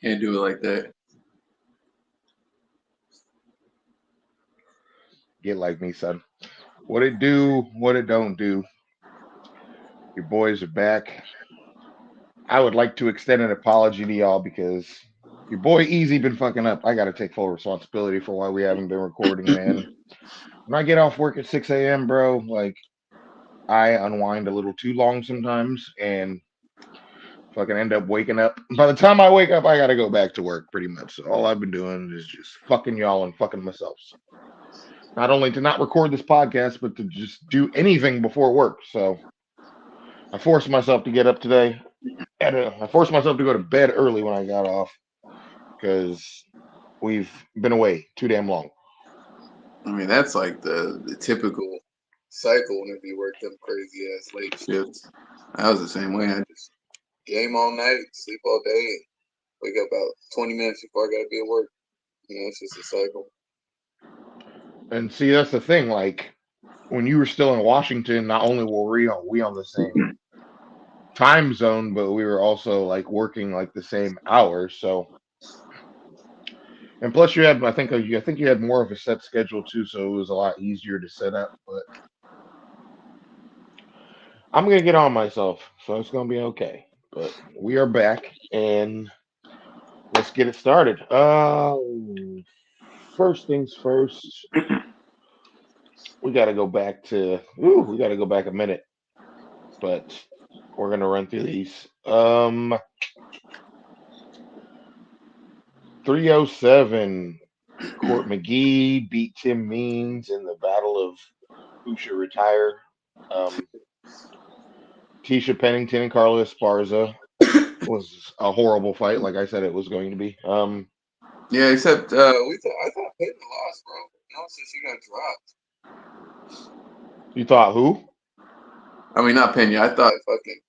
Can't do it like that. Get like me, son. What it do, what it don't do. Your boys are back. I would like to extend an apology to y'all because your boy Easy been fucking up. I got to take full responsibility for why we haven't been recording, man. When I get off work at 6 a.m., bro, like I unwind a little too long sometimes and fucking end up waking up. By the time I wake up, I got to go back to work pretty much. So all I've been doing is just fucking y'all and fucking myself. So not only to not record this podcast, but to just do anything before work. So I forced myself to get up today. I forced myself to go to bed early when I got off because we've been away too damn long. I mean, that's like the typical cycle whenever you work them crazy ass late shifts. I was the same way. I just game all night, sleep all day, and wake up about 20 minutes before I gotta be at work. It's just a cycle. And see, that's the thing. Like when you were still in Washington, not only were we on the same time zone, but we were also like working like the same hours. So, and plus you had, I think you had more of a set schedule too, so it was a lot easier to set up. But I'm gonna get on myself, so it's gonna be okay. But we are back, and let's get it started. First things first, we got to go back to. Ooh, we got to go back a minute, but we're gonna run through these. 307. Court McGee beat Tim Means in the battle of who should retire. Um, Tisha Pennington and Carla Esparza was a horrible fight, like I said it was going to be. Yeah, except I thought Peyton lost, bro. No, since she got dropped. You thought who? I mean, not Pena. I thought fucking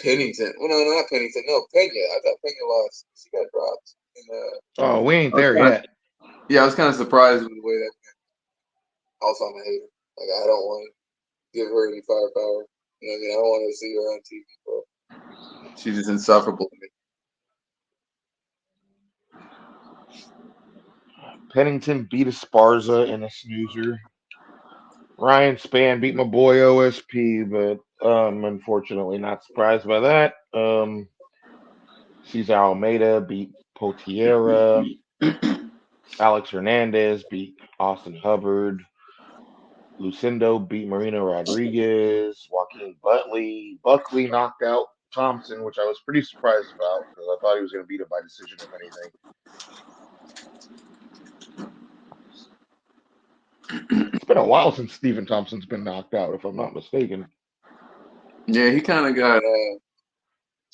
Pennington. Well, no, not Pennington. No, Pena. I thought Pena lost. She got dropped. And, Oh, we ain't I was there kind of, yet. yeah, I was kind of surprised with the way that went. Also, I'm a hater. Like, I don't want to give her any firepower. You know what I mean? I don't want to see her on TV, bro. She's just insufferable to me. Pennington beat Esparza in a snoozer. Ryan Spann beat my boy OSP, but unfortunately not surprised by that. Cesar Almeida beat Potiera. Alex Hernandez beat Austin Hubbard. Lucindo beat Marina Rodriguez. Joaquin Buckley knocked out Thompson, which I was pretty surprised about because I thought he was going to beat him by decision, if anything. It's been a while since Stephen Thompson's been knocked out, if I'm not mistaken. Yeah, he kind of got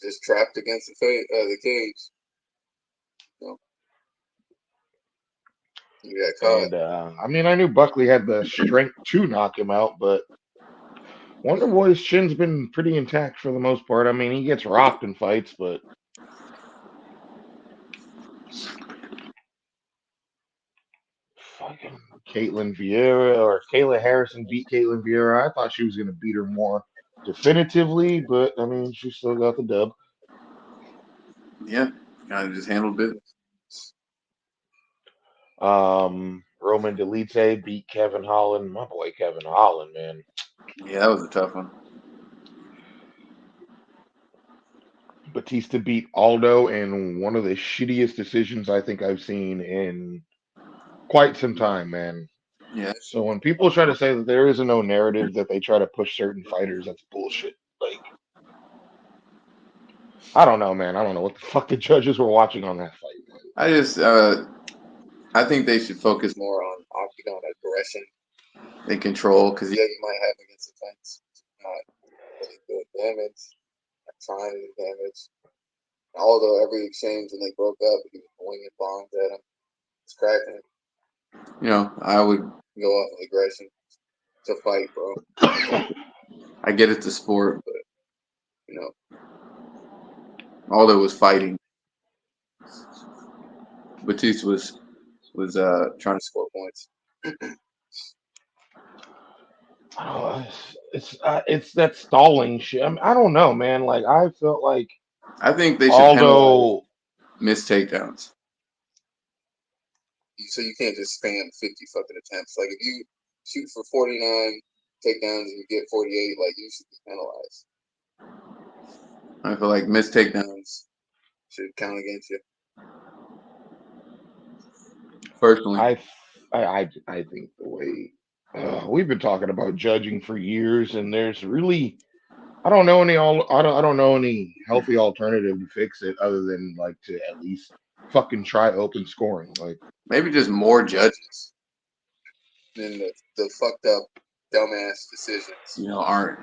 just trapped against the cage. You know, he got caught. And I mean, I knew Buckley had the strength to knock him out, but Wonder Boy's chin's been pretty intact for the most part. I mean, he gets rocked in fights, but fucking Kayla Harrison beat Caitlin Vieira. I thought she was going to beat her more definitively, but I mean, she still got the dub. Yeah, kind of just handled it. Roman Delite beat Kevin Holland. My boy Kevin Holland, man. Yeah, that was a tough one. Batista beat Aldo in one of the shittiest decisions I think I've seen in quite some time, man. Yeah, So when people try to say that there is no narrative that they try to push certain fighters, that's bullshit. Like, I don't know, man. I don't know what the fuck the judges were watching on that fight, man. I think they should focus more on octagon aggression and control. Because yeah, you might have against the fence, not really good damage, not trying to do damage. Although every exchange when they broke up, he was winging bombs at him, it's cracking him. I would go off with aggression to fight, bro. I get it's a sport, but you know, although it was fighting, Batista was trying to score points. Oh, it's that stalling shit. I don't know, man. Like I felt like I think they should penalize. Aldo. missed takedowns. So you can't just spam 50 fucking attempts. Like if you shoot for 49 takedowns and you get 48, like you should be penalized. I feel like missed takedowns should count against you. Personally, I think the way we've been talking about judging for years, and there's really I don't know any healthy alternative to fix it other than like to at least fucking try open scoring. Like maybe just more judges than the fucked up dumbass decisions. Aren't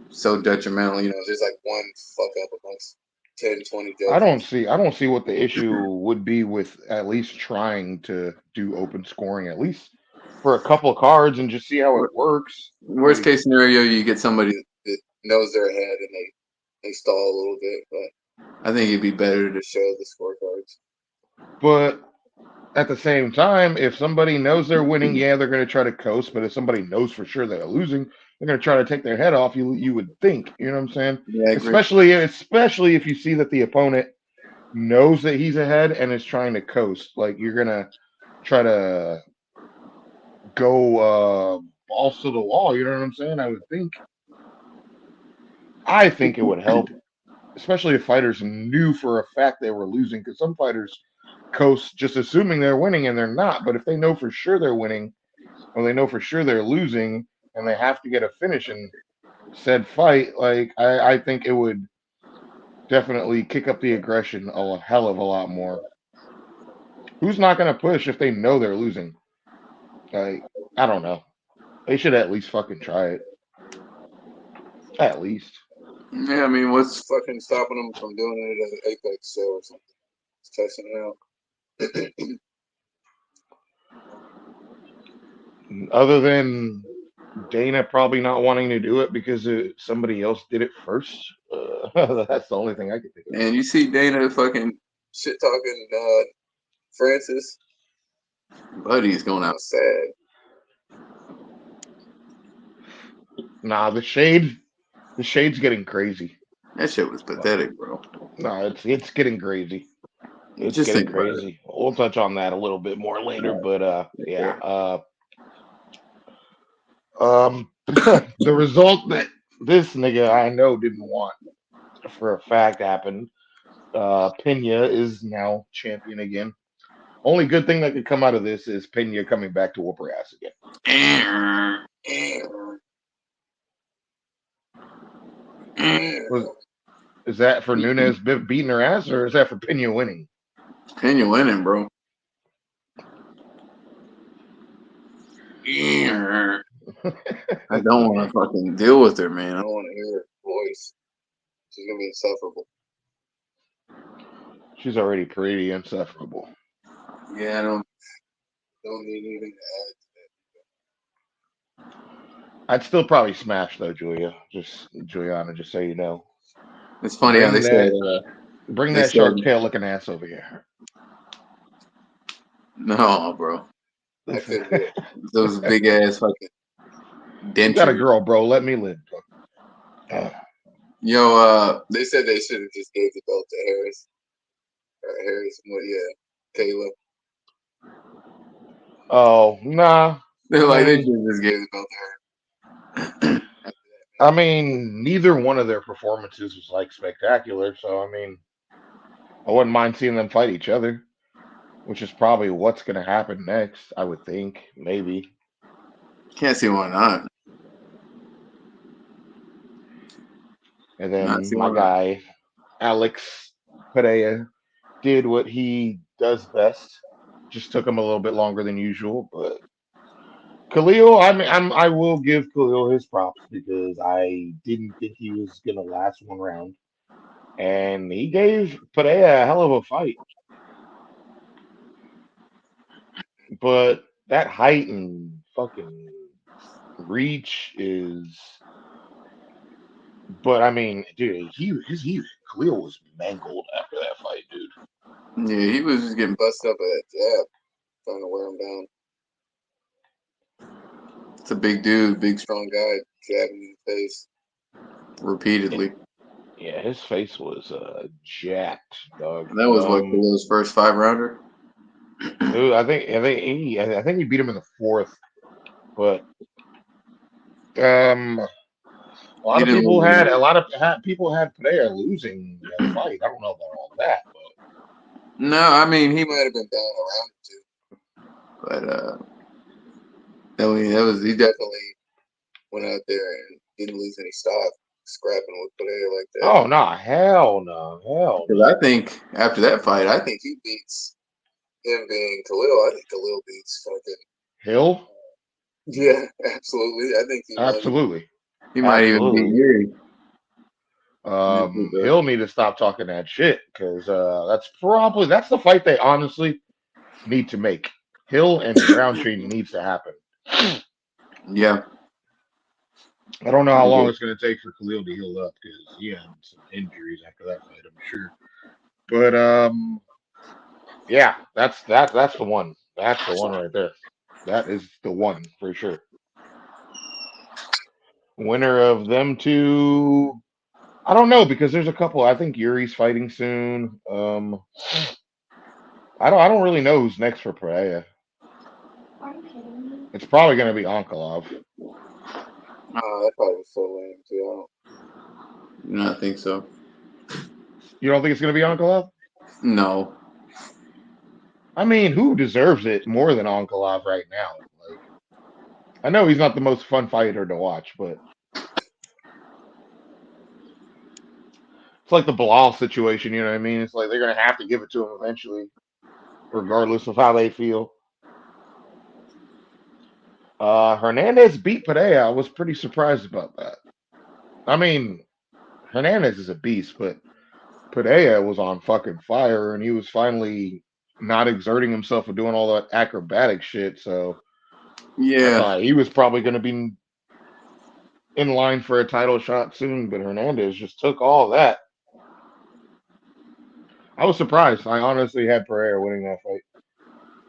so detrimental. There's like one fuck up amongst 10, 20 judges. I don't see what the issue would be with at least trying to do open scoring at least for a couple of cards and just see how it works. Worst Like, case scenario, you get somebody that knows their head and they stall a little bit, but I think it'd be better to show the scorecards. but at the same time, if somebody knows they're winning, yeah, they're going to try to coast. But if somebody knows for sure they're losing, they're going to try to take their head off. You would think, you know what I'm saying? Yeah, I agree. Especially if you see that the opponent knows that he's ahead and is trying to coast. Like you're gonna try to go balls to the wall. You know what I'm saying? I think it would help, especially if fighters knew for a fact they were losing. Because some fighters coast just assuming they're winning and they're not. But if they know for sure they're winning, or they know for sure they're losing, and they have to get a finish in said fight, like I think it would definitely kick up the aggression a hell of a lot more. Who's not going to push if they know they're losing? Like, I don't know. They should at least fucking try it. At least. Yeah, I mean, what's fucking stopping them from doing it at an Apex show or something? Just testing it out. Other than Dana probably not wanting to do it because somebody else did it first. That's the only thing I can think of. And you see Dana fucking shit talking Francis. Buddy's going out sad. Nah, the shade's getting crazy. That shit was pathetic, bro. Nah, it's getting crazy. It's Just getting think about it. crazy. We'll touch on that a little bit more later, but yeah. The result that this nigga I know didn't want for a fact happened. Pena is now champion again. Only good thing that could come out of this is Pena coming back to whoop her ass again. Was is that for Nunes beating her ass, or is that for Pena winning? Pena winning, bro. I don't want to fucking deal with her, man. I don't want to hear her voice. She's gonna be insufferable. She's already pretty insufferable. Yeah, I don't need anything to add. I'd still probably smash though, Juliana, just so you know. It's funny how they said Bring they that said shark tail looking ass over here. no, bro. I couldn't do it. Those big ass fucking dentures. You got a girl, bro. Let me live. Yo, they said they should have just gave the belt to Harris. Harris, well, yeah, Kayla. Oh, nah. They're like, they should have just gave the belt to her. I mean, neither one of their performances was like spectacular, so I mean, I wouldn't mind seeing them fight each other, which is probably what's going to happen next, I would think, maybe. Can't see why not. And then my guy, Alex Pereira, did what he does best. Just took him a little bit longer than usual, but Khalil, I will give Khalil his props because I didn't think he was gonna last one round, and he gave Pereira a hell of a fight. But that height and fucking reach is. But I mean, dude, Khalil was mangled after that fight, dude. Yeah, he was just getting busted up at that jab, trying to wear him down. It's a big dude, big strong guy, jabbing in the face repeatedly. Yeah, his face was jacked, dog. That was what Khalil's first 5 rounder. I think he beat him in the fourth, but um, a He lot of didn't people lose. people had Pereira losing that fight. I don't know about all that, No, I mean he might have been down around two, but he definitely went out there and didn't lose any stock scrapping with Pereira like but that. oh no, hell no, hell Because no. I think after that fight, I think he beats him being Khalil. I think Khalil beats fucking Hill, yeah, absolutely. I think absolutely, he might even beat absolutely. Yuri. That's the- He'll need to stop talking that shit because that's the fight they honestly need to make. Hill and Roundtree needs to happen. Yeah, I don't know I how long agree. it's going to take for Khalil to heal up because he had some injuries after that fight, I'm sure. But yeah, that's the one. That's the one right there. That is the one for sure. Winner of them two, I don't know because there's a couple. I think Yuri's fighting soon. I don't really know who's next for Pereira. It's probably going to be Onkolov. That fight was so lame too. I think so. You don't think it's going to be Onkolov? No. I mean, who deserves it more than Onkolov right now? Like, I know he's not the most fun fighter to watch, but it's like the Bilal situation. You know what I mean? It's like they're going to have to give it to him eventually, regardless of how they feel. Hernandez beat Pereira. I was pretty surprised about that. I mean, Hernandez is a beast, but Pereira was on fucking fire, and he was finally not exerting himself or doing all that acrobatic shit. So I Yeah. thought he was probably going to be in line for a title shot soon, but Hernandez just took all that. I was surprised. I honestly had Pereira winning that fight.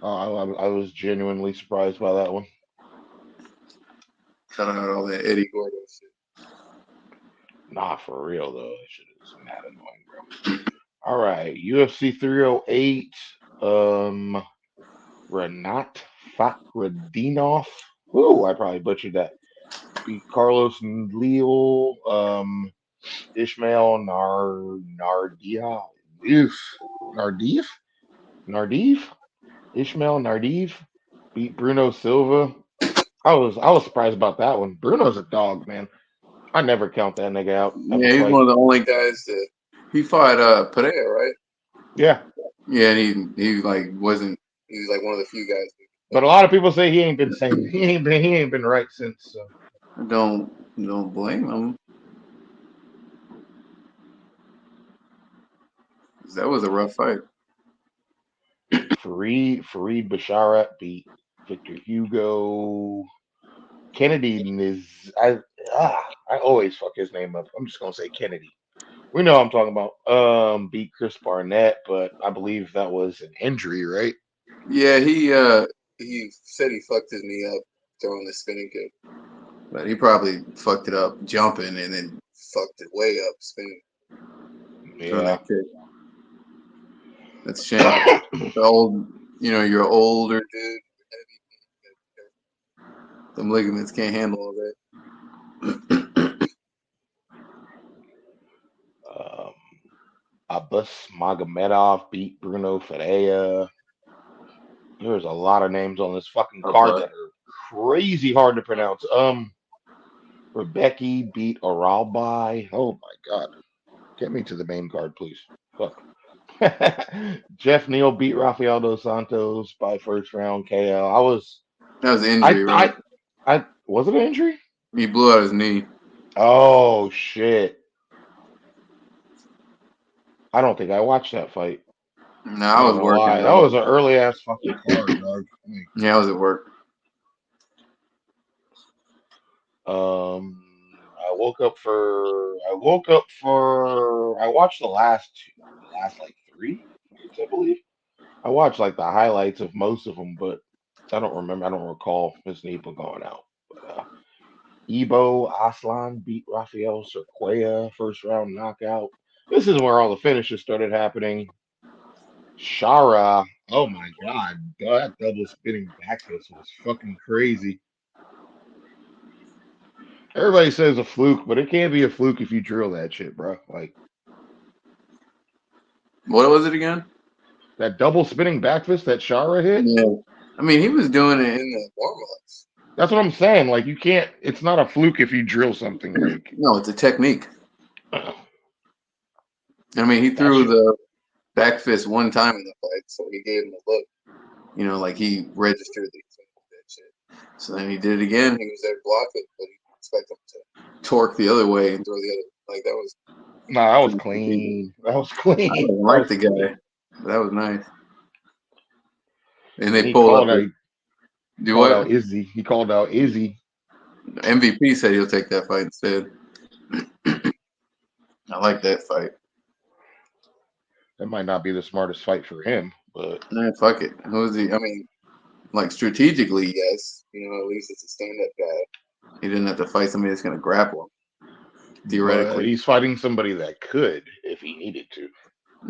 I was genuinely surprised by that one. Shout out all that Eddie Gordo shit. Nah, for real though, that shit is mad annoying, bro. All right, UFC 308. Um, Renat Fakhretdinov. Ooh, I probably butchered that. Beat Carlos Leal. Ishmael Nardia. Oof. Nardiv? Nardiv? Ishmael Nardiv beat Bruno Silva. I was surprised about that one. Bruno's a dog, man. I never count that nigga out of a Yeah, he's fight. one of the only guys that he fought Pereira, right? Yeah, Yeah, and he like wasn't he was like one of the few guys but a lot of people say he ain't been same. He ain't been right since. So. I don't blame him. 'Cause that was a rough fight. Fareed Basharat beat Victor Hugo. Kennedy is I always fuck his name up. I'm just gonna say Kennedy. We know what I'm talking about. Beat Chris Barnett, but I believe that was an injury, right? Yeah, he said he fucked his knee up throwing the spinning kick. But he probably fucked it up jumping and then fucked it way up spinning throwing Yeah. that kick. That's a shame. The old you're an older dude, them ligaments can't handle all that. um, Abbas Magomedov beat Bruno Ferreira. There's a lot of names on this fucking card But that are crazy hard to pronounce. Rebecca beat Oralbai. Oh my god. Get me to the main card, please. Fuck. Jeff Neal beat Rafael dos Santos by first round KO. that was an I injury, right? I I was it an injury? He blew out his knee. Oh shit. I don't think I watched that fight. No, I'm I not was gonna working. lie. That was an early ass fucking card, dog. Yeah, I was at work. Um, I watched the last like three fights, I believe. I watched like the highlights of most of them, but I don't remember. I don't recall Miss Neepa going out. But Ebo Aslan beat Rafael Cerqueira, first round knockout. This is where all the finishes started happening. Shara, oh my god, that double spinning back fist was fucking crazy. Everybody says a fluke, but it can't be a fluke if you drill that shit, bro. Like What was it again? that double spinning back fist that Shara hit. Yeah. I mean, he was doing it in the warm-ups. That's what I'm saying. Like you can't. It's not a fluke if you drill something. Like No, it's a technique. I mean, he that threw shit. the back fist one time in the fight, so he gave him a look. You know, like he registered that he finished that shit. So then he did it again. He was there to block it, but he expect him to torque the other way and throw the other. Like that was Nah, that was pretty strategic. clean. That was I clean. didn't That like was the clean. guy. But that was nice. And And they pulled up the he do called out what? Izzy. He called out Izzy. MVP said he'll take that fight instead. I like that fight. That might not be the smartest fight for him, but Man, fuck it. Who's he? I mean, like strategically, yes. You know, at least it's a stand-up guy. He didn't have to fight somebody that's gonna grapple him. Theoretically, he's fighting somebody that could if he needed to.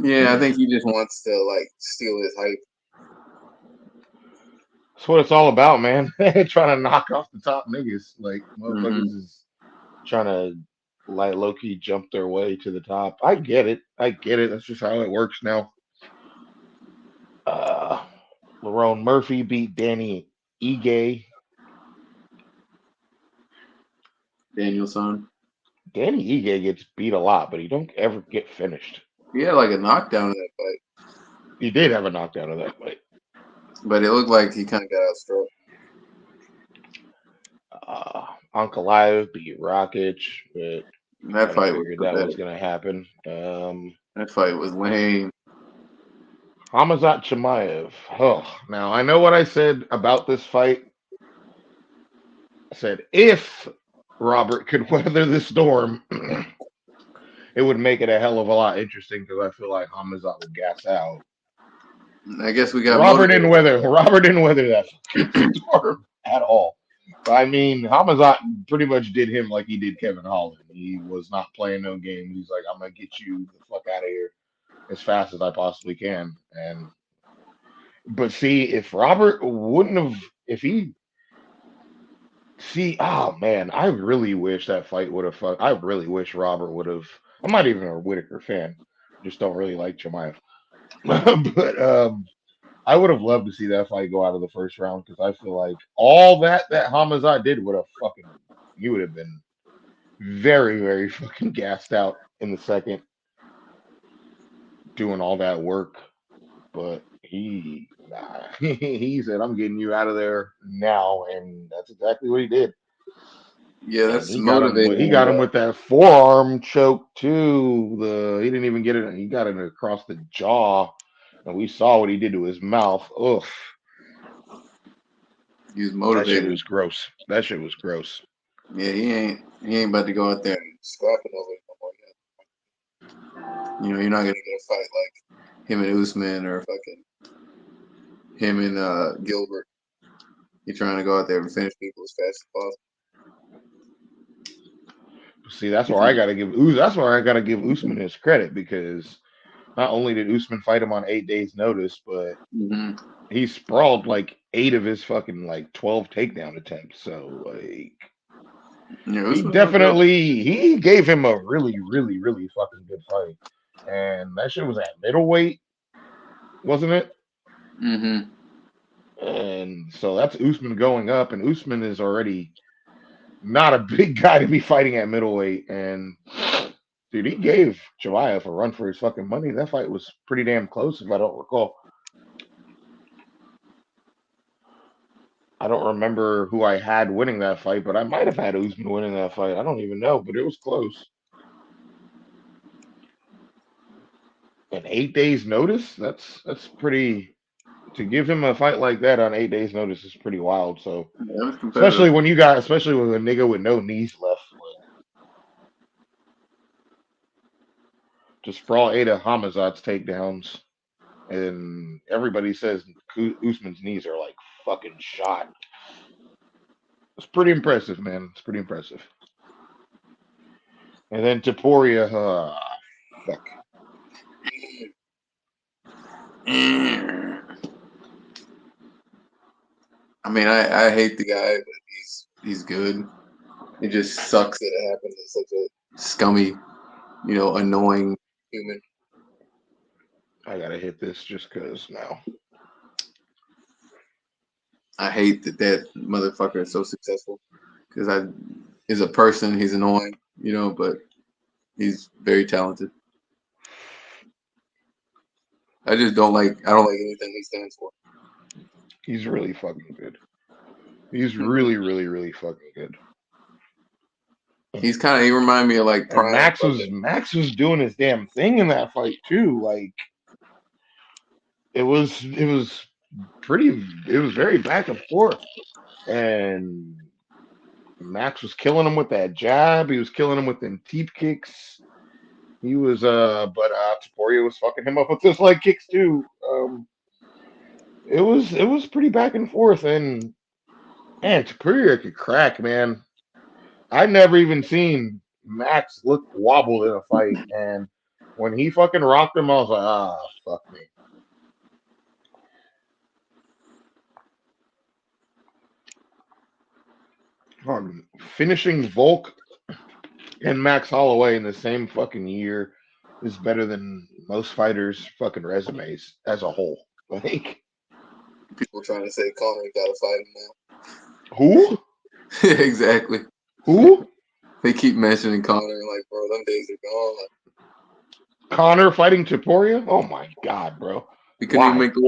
yeah. I think he just wants to like steal his hype. That's what it's all about, man. Trying to knock off the top niggas. Like Hmm. motherfuckers is trying to like low key jump their way to the top. I get it. I get it. That's just how it works now. Uh Lerone Murphy beat Danny Ige. Danielson. Danny Ige gets beat a lot, but he don't ever get finished. He had like a knockdown in that fight, He did have a knockdown of that fight. but it looked like he kind of got outstruck. Ankalaev beat Rakic, but That kind of fight was figured that was pathetic. going to happen. That fight was lame. Hamazat Chimaev. Oh, now I know what I said about this fight. I said if Robert could weather the storm, it would make it a hell of a lot interesting because I feel like Hamazat would gas out. I guess we got motivated. Robert didn't weather that fucking storm at all. I mean, Hamazat pretty much did him like he did Kevin Holland. He was not playing no games. He's like, I'm gonna get you the fuck out of here as fast as I possibly can. And but see, if Robert wouldn't have, if he see, oh man, I really wish that fight would have. I really wish Robert would have. I'm not even a Whitaker fan. Just don't really like Chimaev. But I would have loved to see that fight go out of the first round because I feel like all that Hamazat did would have fucking he would have been very very fucking gassed out in the second doing all that work. But he said I'm getting you out of there now, and that's exactly what he did. Yeah, And that's motivating he him got him though. with that forearm choke too. He didn't even get it. He got it across the jaw, and we saw what he did to his mouth. Ugh. He was That shit motivated. was gross. That shit was gross. Yeah, he ain't about to go out there and scrapping over it no more. You know, you're not gonna get a fight like him and Usman or fucking him and Gilbert. You're trying to go out there and finish people as fast as See, that's where I possible. gotta give That's where I gotta give Usman his credit because not only did Usman fight him on 8 days' notice, but Hmm. he sprawled like 8 of his fucking 12 takedown attempts. So like Yeah, he Usman went up. definitely he gave him a really fucking good fight. And that shit was at middleweight, wasn't it? Hmm. And so that's Usman going up, and Usman is already not a big guy to be fighting at middleweight. And dude, he gave Chimaev a run for his fucking money. That fight was pretty damn close, if I don't recall. I don't remember who I had winning that fight, but I might have had Usman winning that fight. I don't even know, but it was close. And 8 days notice? That's pretty to give him a fight like that on 8 days notice is pretty wild. So That was competitive. especially with a nigga with no knees left, like to sprawl 8 of Hamazat's takedowns, and everybody says Usman's knees are like fucking shot. It's pretty impressive, man. It's pretty impressive. And then Taporia, fuck. I mean, I hate the guy, but he's good. It just sucks that it happened to such a scummy, annoying human. I gotta hit this just cause now. I hate that motherfucker is so successful because as a person, he's annoying, but he's very talented. I don't like anything he stands for. He's really fucking good. He's really, really, really fucking good. He remind me of like And Prime. Max was doing his damn thing in that fight too. Like it was very back and forth. And Max was killing him with that jab. He was killing him with them teep kicks. He was but Taporia was fucking him up with those leg kicks too. It was pretty back and forth, and man, Taporia could crack, man. I never even seen Max look wobbled in a fight, and when he fucking rocked him, I was like, fuck me. Finishing Volk and Max Holloway in the same fucking year is better than most fighters' fucking resumes as a whole. Like People trying to say Conor got to fight him who? now. Exactly. Who? They keep mentioning Conor, like, bro, them days are gone. Connor fighting Taporia? Oh my god, bro. He couldn't even Why? make the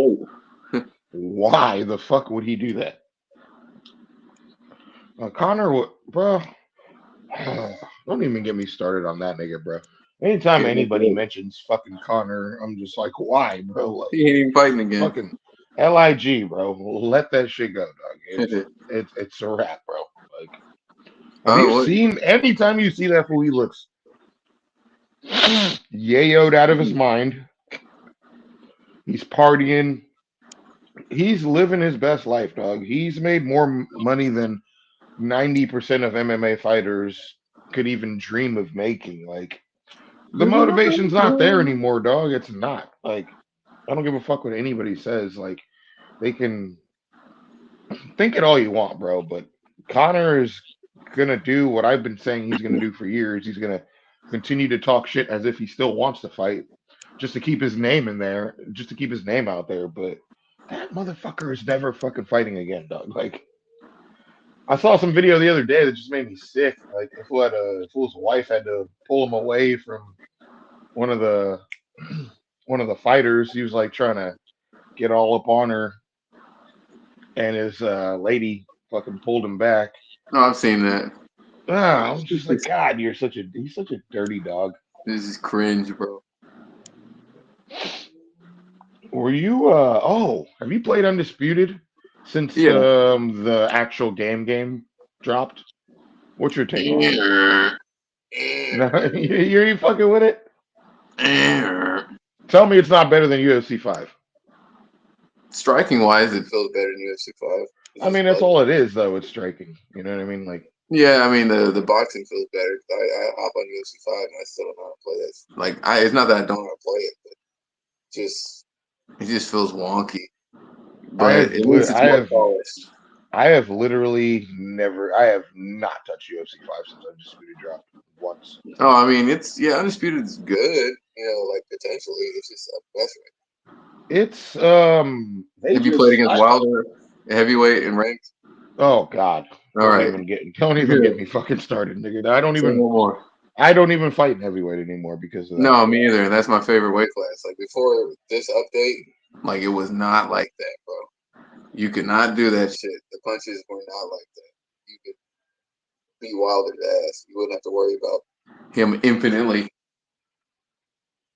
weight. Why the fuck would he do that? Connor would, bro. Don't even get me started on that nigga, bro. Anytime Couldn't make the anybody weight. mentions fucking Connor, I'm just like, why, bro? Like, He ain't even fighting again. fucking Lig, bro. Let that shit go, dog. It's a wrap, bro. Like, have you What? seen? Anytime you see that fool, he looks yayoed out of his mind. He's partying. He's living his best life, dog. He's made more money than 90% of MMA fighters could even dream of making. Like, the motivation's not there anymore, dog. It's not. Like, I don't give a fuck what anybody says. Like, they can think it all you want, bro, but Connor is gonna do what I've been saying he's gonna do for years. He's gonna continue to talk shit as if he still wants to fight, just to keep his name in there, just to keep his name out there. But that motherfucker is never fucking fighting again, dog. Like, I saw some video the other day that just made me sick. Like, the fool's wife had to pull him away from one of the one of the fighters. He was like trying to get all up on her, and his lady fucking pulled him back. No, I've seen that. I'm just like, God, he's such a dirty dog. This is cringe, bro. Were you have you played Undisputed since Yeah. the actual game dropped? What's your take on it? No, you're fucking with it? Tell me it's not better than UFC 5. Striking wise, it feels better than UFC 5. I mean, that's all it is, though. It's striking. You know what I mean? Like, Yeah, I mean the boxing feels better. I hop on UFC 5 and I still don't know how to play this. It's not that I don't know how to play it, but just it just feels wonky. But at least it's more polished. I have literally never. I have not touched UFC 5 since Undisputed dropped once. Oh, I mean Undisputed is good. Like potentially, it's just a best way. It's they Have you played just against Wilder, heavyweight and ranked? oh god. All right. Don't even get me fucking started, nigga. Say no more. I don't even fight in heavyweight anymore because of that. No, me either. That's my favorite weight class. Like before this update, like it was not like that, bro. You could not do that shit. The punches were not like that. You could beat Wilder's ass. You wouldn't have to worry about him infinitely.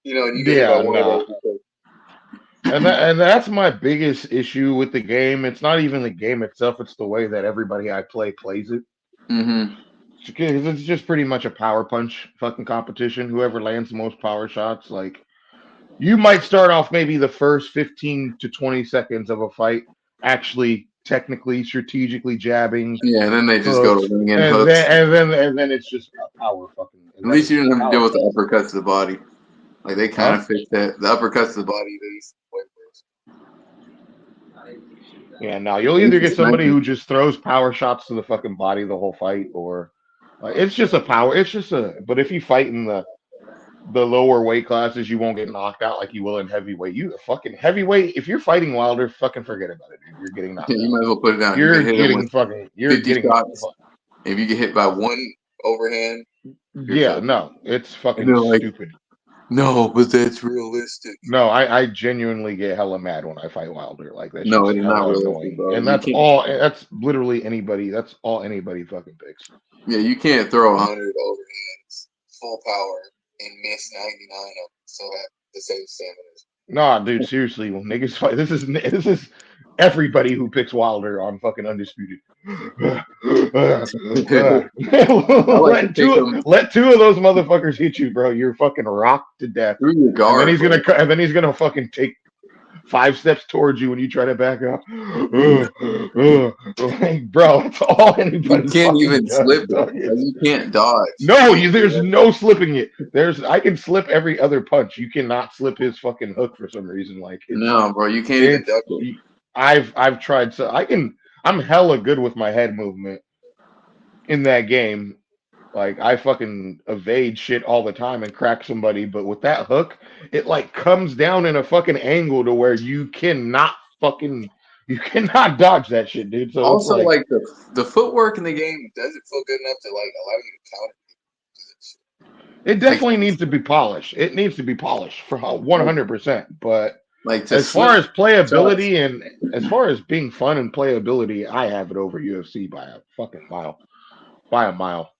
And you get hit by Yeah, one of nah. those. And that's my biggest issue with the game. It's not even the game itself, it's the way that everybody I play plays it. Mm-hmm. Because it's just pretty much a power punch fucking competition. Whoever lands the most power shots, like you might start off maybe the first 15 to 20 seconds of a fight actually technically, strategically jabbing Yeah, and then they just go to hooks, wing and and hooks. then it's just a power fucking, and At then least it's you just didn't have to deal power with the shots. uppercuts to the body. Like they kind Huh? of fixed that. The uppercuts to the body, they used to way worse. Yeah, now you'll They either used to get snipe somebody you. who just throws power shots to the fucking body the whole fight, or it's just a power. It's just a. But if you fight in the lower weight classes, you won't get knocked out like you will in heavyweight. You fucking heavyweight. If you're fighting Wilder, fucking forget about it, dude. You're getting Yeah, knocked you out. might as well put it down. You You're could hit him getting with fucking. You're 50 getting. shots. If you get hit by one overhand, you're Yeah, cooked. no, it's And fucking they're like, stupid. no, but that's realistic. No, I genuinely get hella mad when I fight Wilder. Like that No, shit's it is not hella realistic, annoying. bro. And You that's can't. all. That's literally anybody. That's all anybody fucking picks. Yeah, you can't throw 100 overhands full power and miss 99 of them. So have the same stamina. Nah, dude, seriously, when niggas fight, this is everybody who picks Wilder on fucking Undisputed. I like to pick them Let two of those motherfuckers hit you, bro. You're fucking rocked to death. through your And then guard, bro. and then he's gonna fucking take 5 steps towards you when you try to back up. Like, bro, that's all You anybody can't fucking even does, slip it. dog. Like, you can't dodge. No, You can't do there's that. no slipping it. I can slip every other punch. You cannot slip his fucking hook for some reason. Like No, bro, you can't even it's duck it. I've tried, so I'm hella good with my head movement in that game. Like I fucking evade shit all the time and crack somebody, but with that hook, it like comes down in a fucking angle to where you cannot dodge that shit, dude. So it's Also, like like the footwork in the game doesn't feel good enough to like allow you to counter this it shit. definitely needs to be polished. It needs to be polished for Like, 100%. But like to as far slip as shots. playability and as far as being fun and playability, I have it over UFC by a fucking mile. By a mile.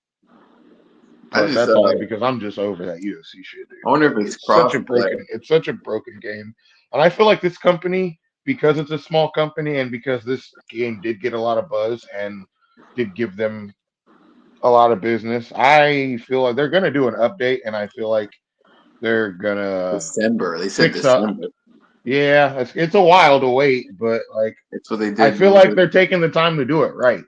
I But just that's only because I'm just over that UFC shit, dude. I wonder if Like it's crossplay. it's such a broken game. And I feel like this company, because it's a small company and because this game did get a lot of buzz and did give them a lot of business, I feel like they're gonna do an update and I feel like they're gonna December. They said fix up. December. Yeah, it's a while to wait, but like That's what they I did. feel like they're taking the time to do it right,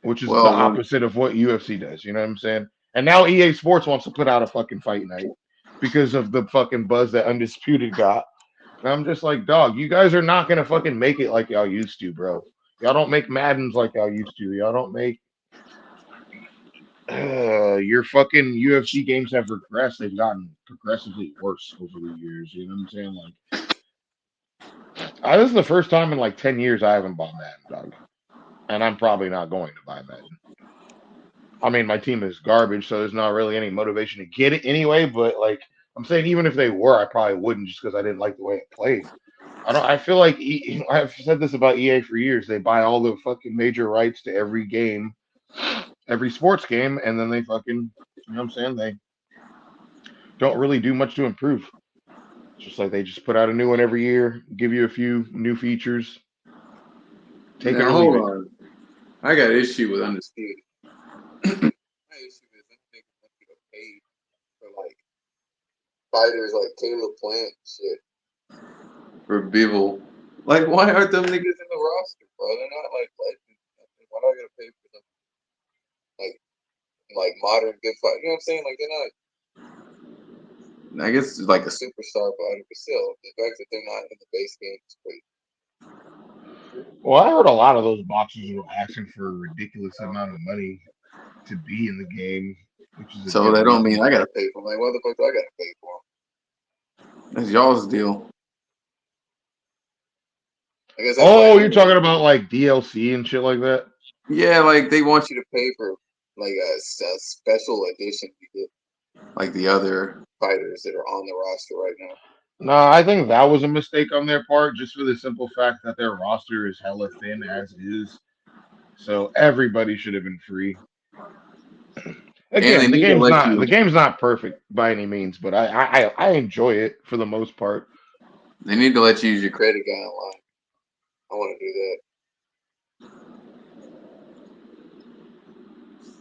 which is the Well, when opposite of what UFC does. You know what I'm saying? And now EA Sports wants to put out a fucking fight night because of the fucking buzz that Undisputed got. And I'm just like, dog, you guys are not gonna fucking make it like y'all used to, bro. Y'all don't make Maddens like y'all used to. Y'all don't make your fucking UFC games have regressed. They've gotten progressively worse over the years. You know what I'm saying? Like, this is the first time in like 10 years I haven't bought Madden, dog, and I'm probably not going to buy Madden. I mean, my team is garbage, so there's not really any motivation to get it anyway. But like I'm saying, even if they were, I probably wouldn't just because I didn't like the way it played. I don't. I feel like I've said this about EA for years. They buy all the fucking major rights to every game, every sports game, and then they fucking, you know what I'm saying? They don't really do much to improve. It's just like they just put out a new one every year, give you a few new features, take it now or leave hold it. on, I got an issue with Undisputed. My issue is I think want you to pay for like fighters like Caleb Plant shit for Bivol. Like, why aren't them niggas in the roster, bro? They're not like legends. Why do I gotta pay for them? Like modern good fight. You know what I'm saying? Like they're not. I guess it's like a superstar fighter, but still, the fact that they're not in the base game is great. Well, I heard a lot of those boxers were asking for a ridiculous amount of money to be in the game, which is a So good that don't reason. mean I gotta pay for them. Like, what the fuck do I gotta pay for them? That's y'all's deal. I guess that's like, Oh, you're talking about like DLC and shit like that? yeah, like they want you to pay for like a special edition to get like the other fighters that are on the roster right now. No, I think that was a mistake on their part, just for the simple fact that their roster is hella thin as is. So everybody should have been free. And they Again, need to let the you. game's not perfect by any means, but I enjoy it for the most part. They need to let you use your credit guy online. I want to do that.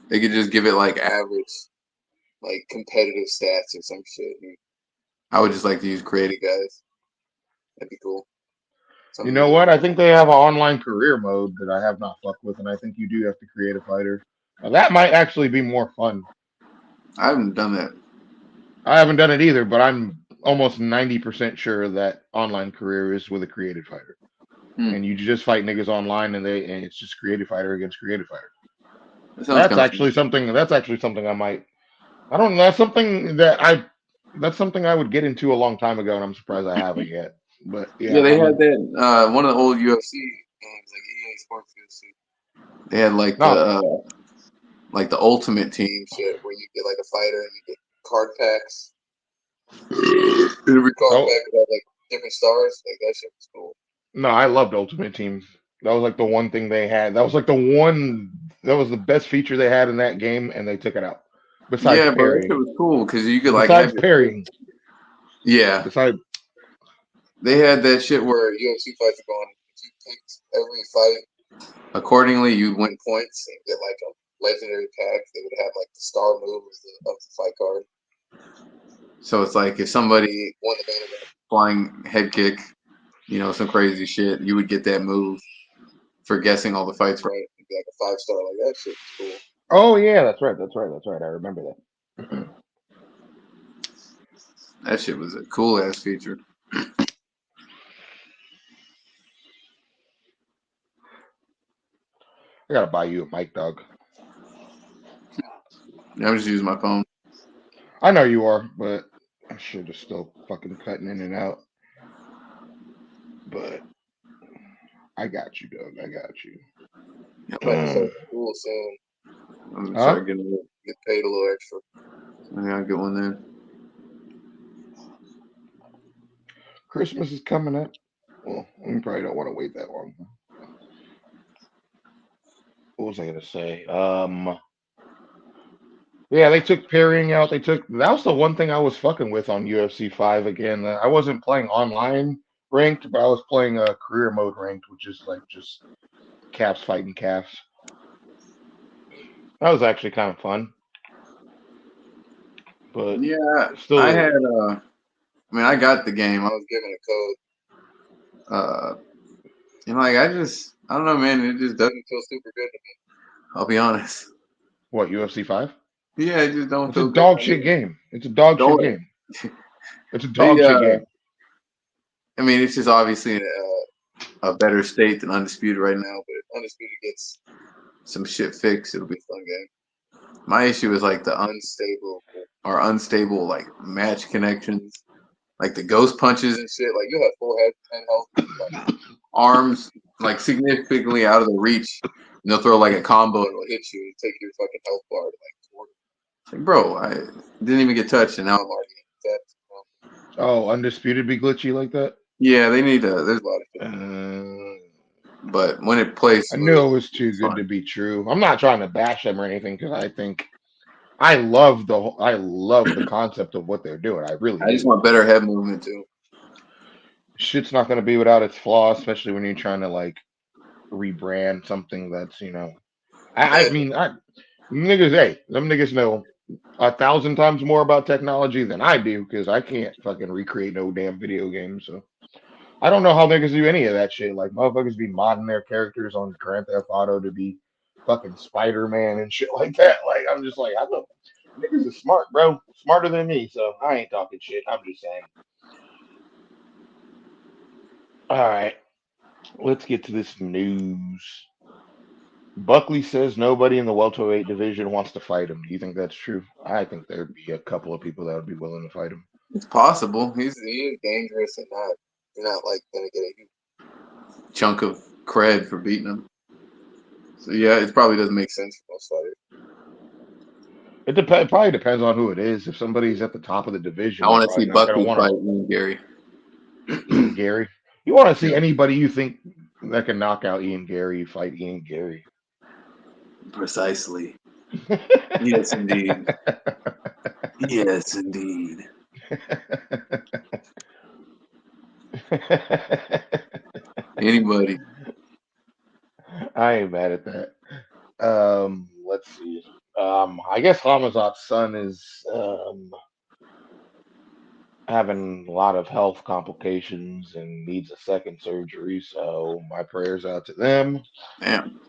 They could just give it like average, like competitive stats or some shit. I would just like to use creative guys. That'd be cool. Some You of know the what? I think they have an online career mode that I have not fucked with, and I think you do have to create a fighter. Now, that might actually be more fun. I haven't done that. I haven't done it either, but I'm almost 90% sure that online career is with a created fighter. Hmm. And you just fight niggas online and it's just creative fighter against creative fighter. That sounds kind of fun. That's actually something I might I don't know, that's something I would get into a long time ago and I'm surprised I haven't yet. But Yeah, yeah, they had I'm that one of the old UFC games, like EA Sports UFC. They had no. like the Ultimate Team shit where you get like a fighter and you get card packs. Every card Oh pack would have like different stars. Like that shit was cool. no, I loved Ultimate Team. That was like the one thing they had. That was the best feature they had in that game and they took it out. Besides Yeah, bro, that shit parrying. was cool because you could like have Besides your parrying. yeah. Besides They had that shit where UFC fights are going. If you picked every fight accordingly, you'd win points and get like a legendary pack. They would have like the star move of the fight card. So it's like if somebody won the main event, flying head kick, some crazy shit, you would get that move for guessing all the fights right. It'd be like a 5 star. Like that shit was cool. oh yeah, that's right. I remember that. That shit was a cool ass feature. I gotta buy you a mic, dog. I'm just using my phone. I know you are, but I should have still fucking cutting in and out. But I got you, dog. I got Yeah, I'm about to you. start school soon. I'm gonna Huh? start get paid a little extra. I gotta get one then. Christmas is coming up. Well, we probably don't want to wait that long. What was I gonna say? Yeah, they took parrying out. That was the one thing I was fucking with on UFC 5 again. I wasn't playing online ranked, but I was playing a career mode ranked, which is like just calves fighting calves. That was actually kind of fun, but Yeah, I still, had. I got the game. I was given a code. Like I don't know, man. It just doesn't feel super good to me. I'll be honest. what UFC 5? Yeah, it just don't It's a feel good. dog shit game. It's a dog shit Don't game. It's a they? dog shit game. It's just obviously in a better state than Undisputed right now. But if Undisputed gets some shit fixed, it'll be a fun game. My issue is like the unstable like match connections, like the ghost punches and shit. Like you have full head, 10 health, like arms like significantly out of the reach. And they'll throw like a combo and it'll hit you and take your fucking health bar to like 40. It's like, bro, I didn't even get touched and now I'm already that. Oh, undisputed be glitchy like that. Yeah, they need to. There's a lot of shit. Uh, But when it plays I knew it smooth, was too it's good fun. to be true. I'm not trying to bash them or anything because I love the concept of what they're doing. I really I just do. want better head movement too. Shit's not going to be without its flaws, especially when you're trying to like rebrand something that's I Yeah, mean I niggas hey them niggas know 1,000 times more about technology than I do because I can't fucking recreate no damn video game. So I don't know how niggas do any of that shit. Like motherfuckers be modding their characters on Grand Theft Auto to be fucking Spider Man and shit like that. Like I'm just like I know niggas is smart, bro, smarter than me. So I ain't talking shit. I'm just saying. All right, let's get to this news. Buckley says nobody in the welterweight division wants to fight him. Do you think that's true? I think there'd be a couple of people that would be willing to fight him. it's possible. He is dangerous and not you're not like gonna get a huge chunk of cred for beating him. So yeah, it probably doesn't make sense for most fighters. It probably depends on who it is. If somebody's at the top of the division, I they're want to probably see not going to Buckley want fight to. Ian Gary. Ian Gary. You want to see Yeah, anybody you think that can knock out Ian Gary fight Ian Gary. precisely. Yes, indeed. Yes, indeed. Anybody. I ain't mad at that. Let's see. I guess Hamazat's son is having a lot of health complications and needs a second surgery. So my prayers out to them. Damn.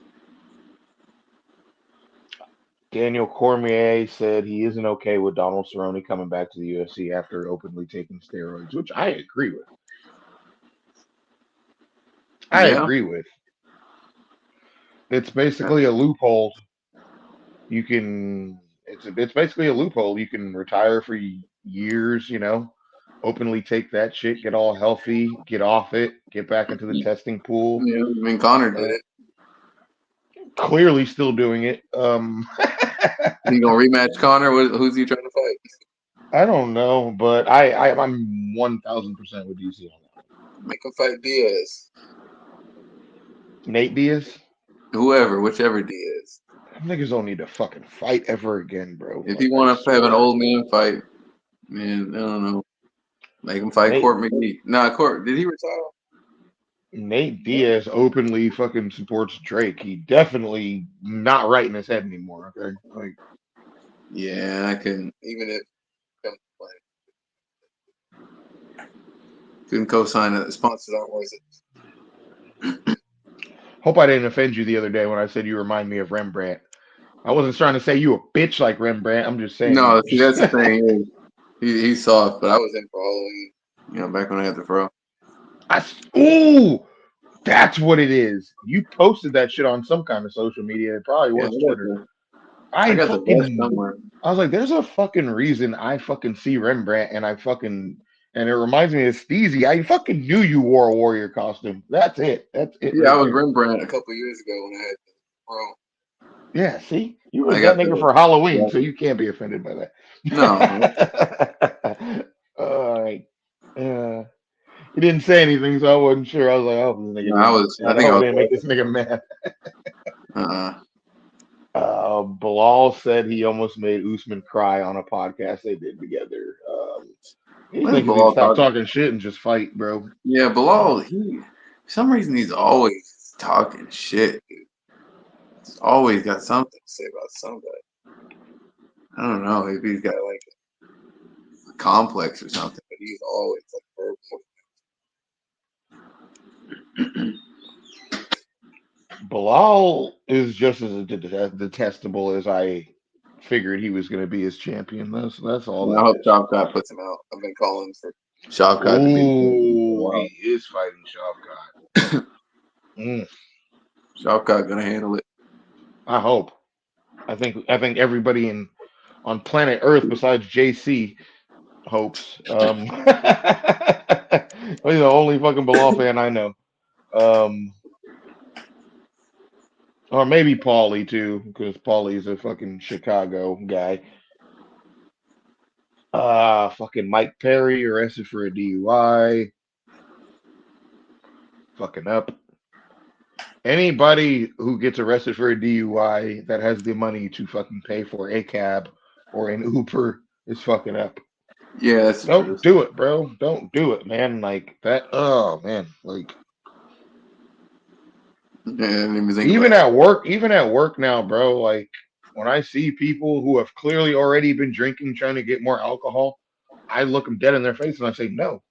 Daniel Cormier said he isn't okay with Donald Cerrone coming back to the UFC after openly taking steroids, which I agree with. I Yeah. agree with. It's basically a loophole. You can. It's basically a loophole. You can retire for years. Openly take that shit, get all healthy, get off it, get back into the testing pool. Yeah. I mean, Connor did Uh, it. Clearly, still doing it. He gonna rematch Connor? Who's he trying to fight? I don't know, but I'm 1,000% with DC on that. Make him fight Diaz. Nate Diaz. Whoever, whichever Diaz. Niggas don't need to fucking fight ever again, bro. If he Like, I want to have an swear. old man fight, man, I don't know. Make him fight Nate Court McGee. Nah, Court. Did he retire? Nate Diaz openly fucking supports Drake. He definitely not right in his head anymore. Okay, like Yeah, I couldn't. Even if couldn't co-sign it. The sponsors aren't worth it. hope I didn't offend you the other day when I said you remind me of Rembrandt. I wasn't trying to say you a bitch like Rembrandt. I'm just saying you No, see, just that's the thing. He's soft, but I was in for Halloween. Back when I had the fro. ooh, that's what it is. You posted that shit on some kind of social media. It probably Yeah, was Twitter. I I got the vest fucking somewhere. I was like, there's a fucking reason I fucking see Rembrandt and it reminds me of Steezy. I fucking knew you wore a warrior costume. That's it. That's it Yeah, I right was there. Rembrandt a couple years ago when I had the fro. Yeah, see? You was I that got nigga the for Halloween, yeah. so you can't be offended by No, that. All right. He didn't say anything, so I wasn't sure. I was like, I hope this nigga no, I didn't get was. I mad. I think I hope I was. didn't make this nigga mad. Uh, Bilal said he almost made Usman cry on a podcast they did together. These what did niggas need to Bilal stop talk? talking shit and just fight, bro. Yeah, Uh, Bilal. For some reason, he's always talking shit. Dude. He's always got something to say about somebody. I don't know if he's got like a complex or something, but he's always like verbal. Bilal is just as detestable as I figured he was going to be as champion. That's all Yeah, I that hope is. Shavkat puts him out. I've been calling for Shavkat to be the champion for a Ooh, he while. is fighting Shavkat. Mm, Shavkat gonna handle it. I hope. I think everybody on planet Earth besides JC hopes. He's the only fucking Bilal fan I know. Um, or maybe Paulie too, because Paulie's a fucking Chicago guy. Fucking Mike Perry arrested for a DUI. Fucking up. Anybody who gets arrested for a DUI that has the money to fucking pay for a cab or an Uber is fucking up. Yeah, that's the Don't truth. do it, bro. Don't do it, man. Like that. Oh man. Like Yeah, I didn't even think about even at work now, bro. Like when I see people who have clearly already been drinking, trying to get more alcohol, I look them dead in their face and I say no.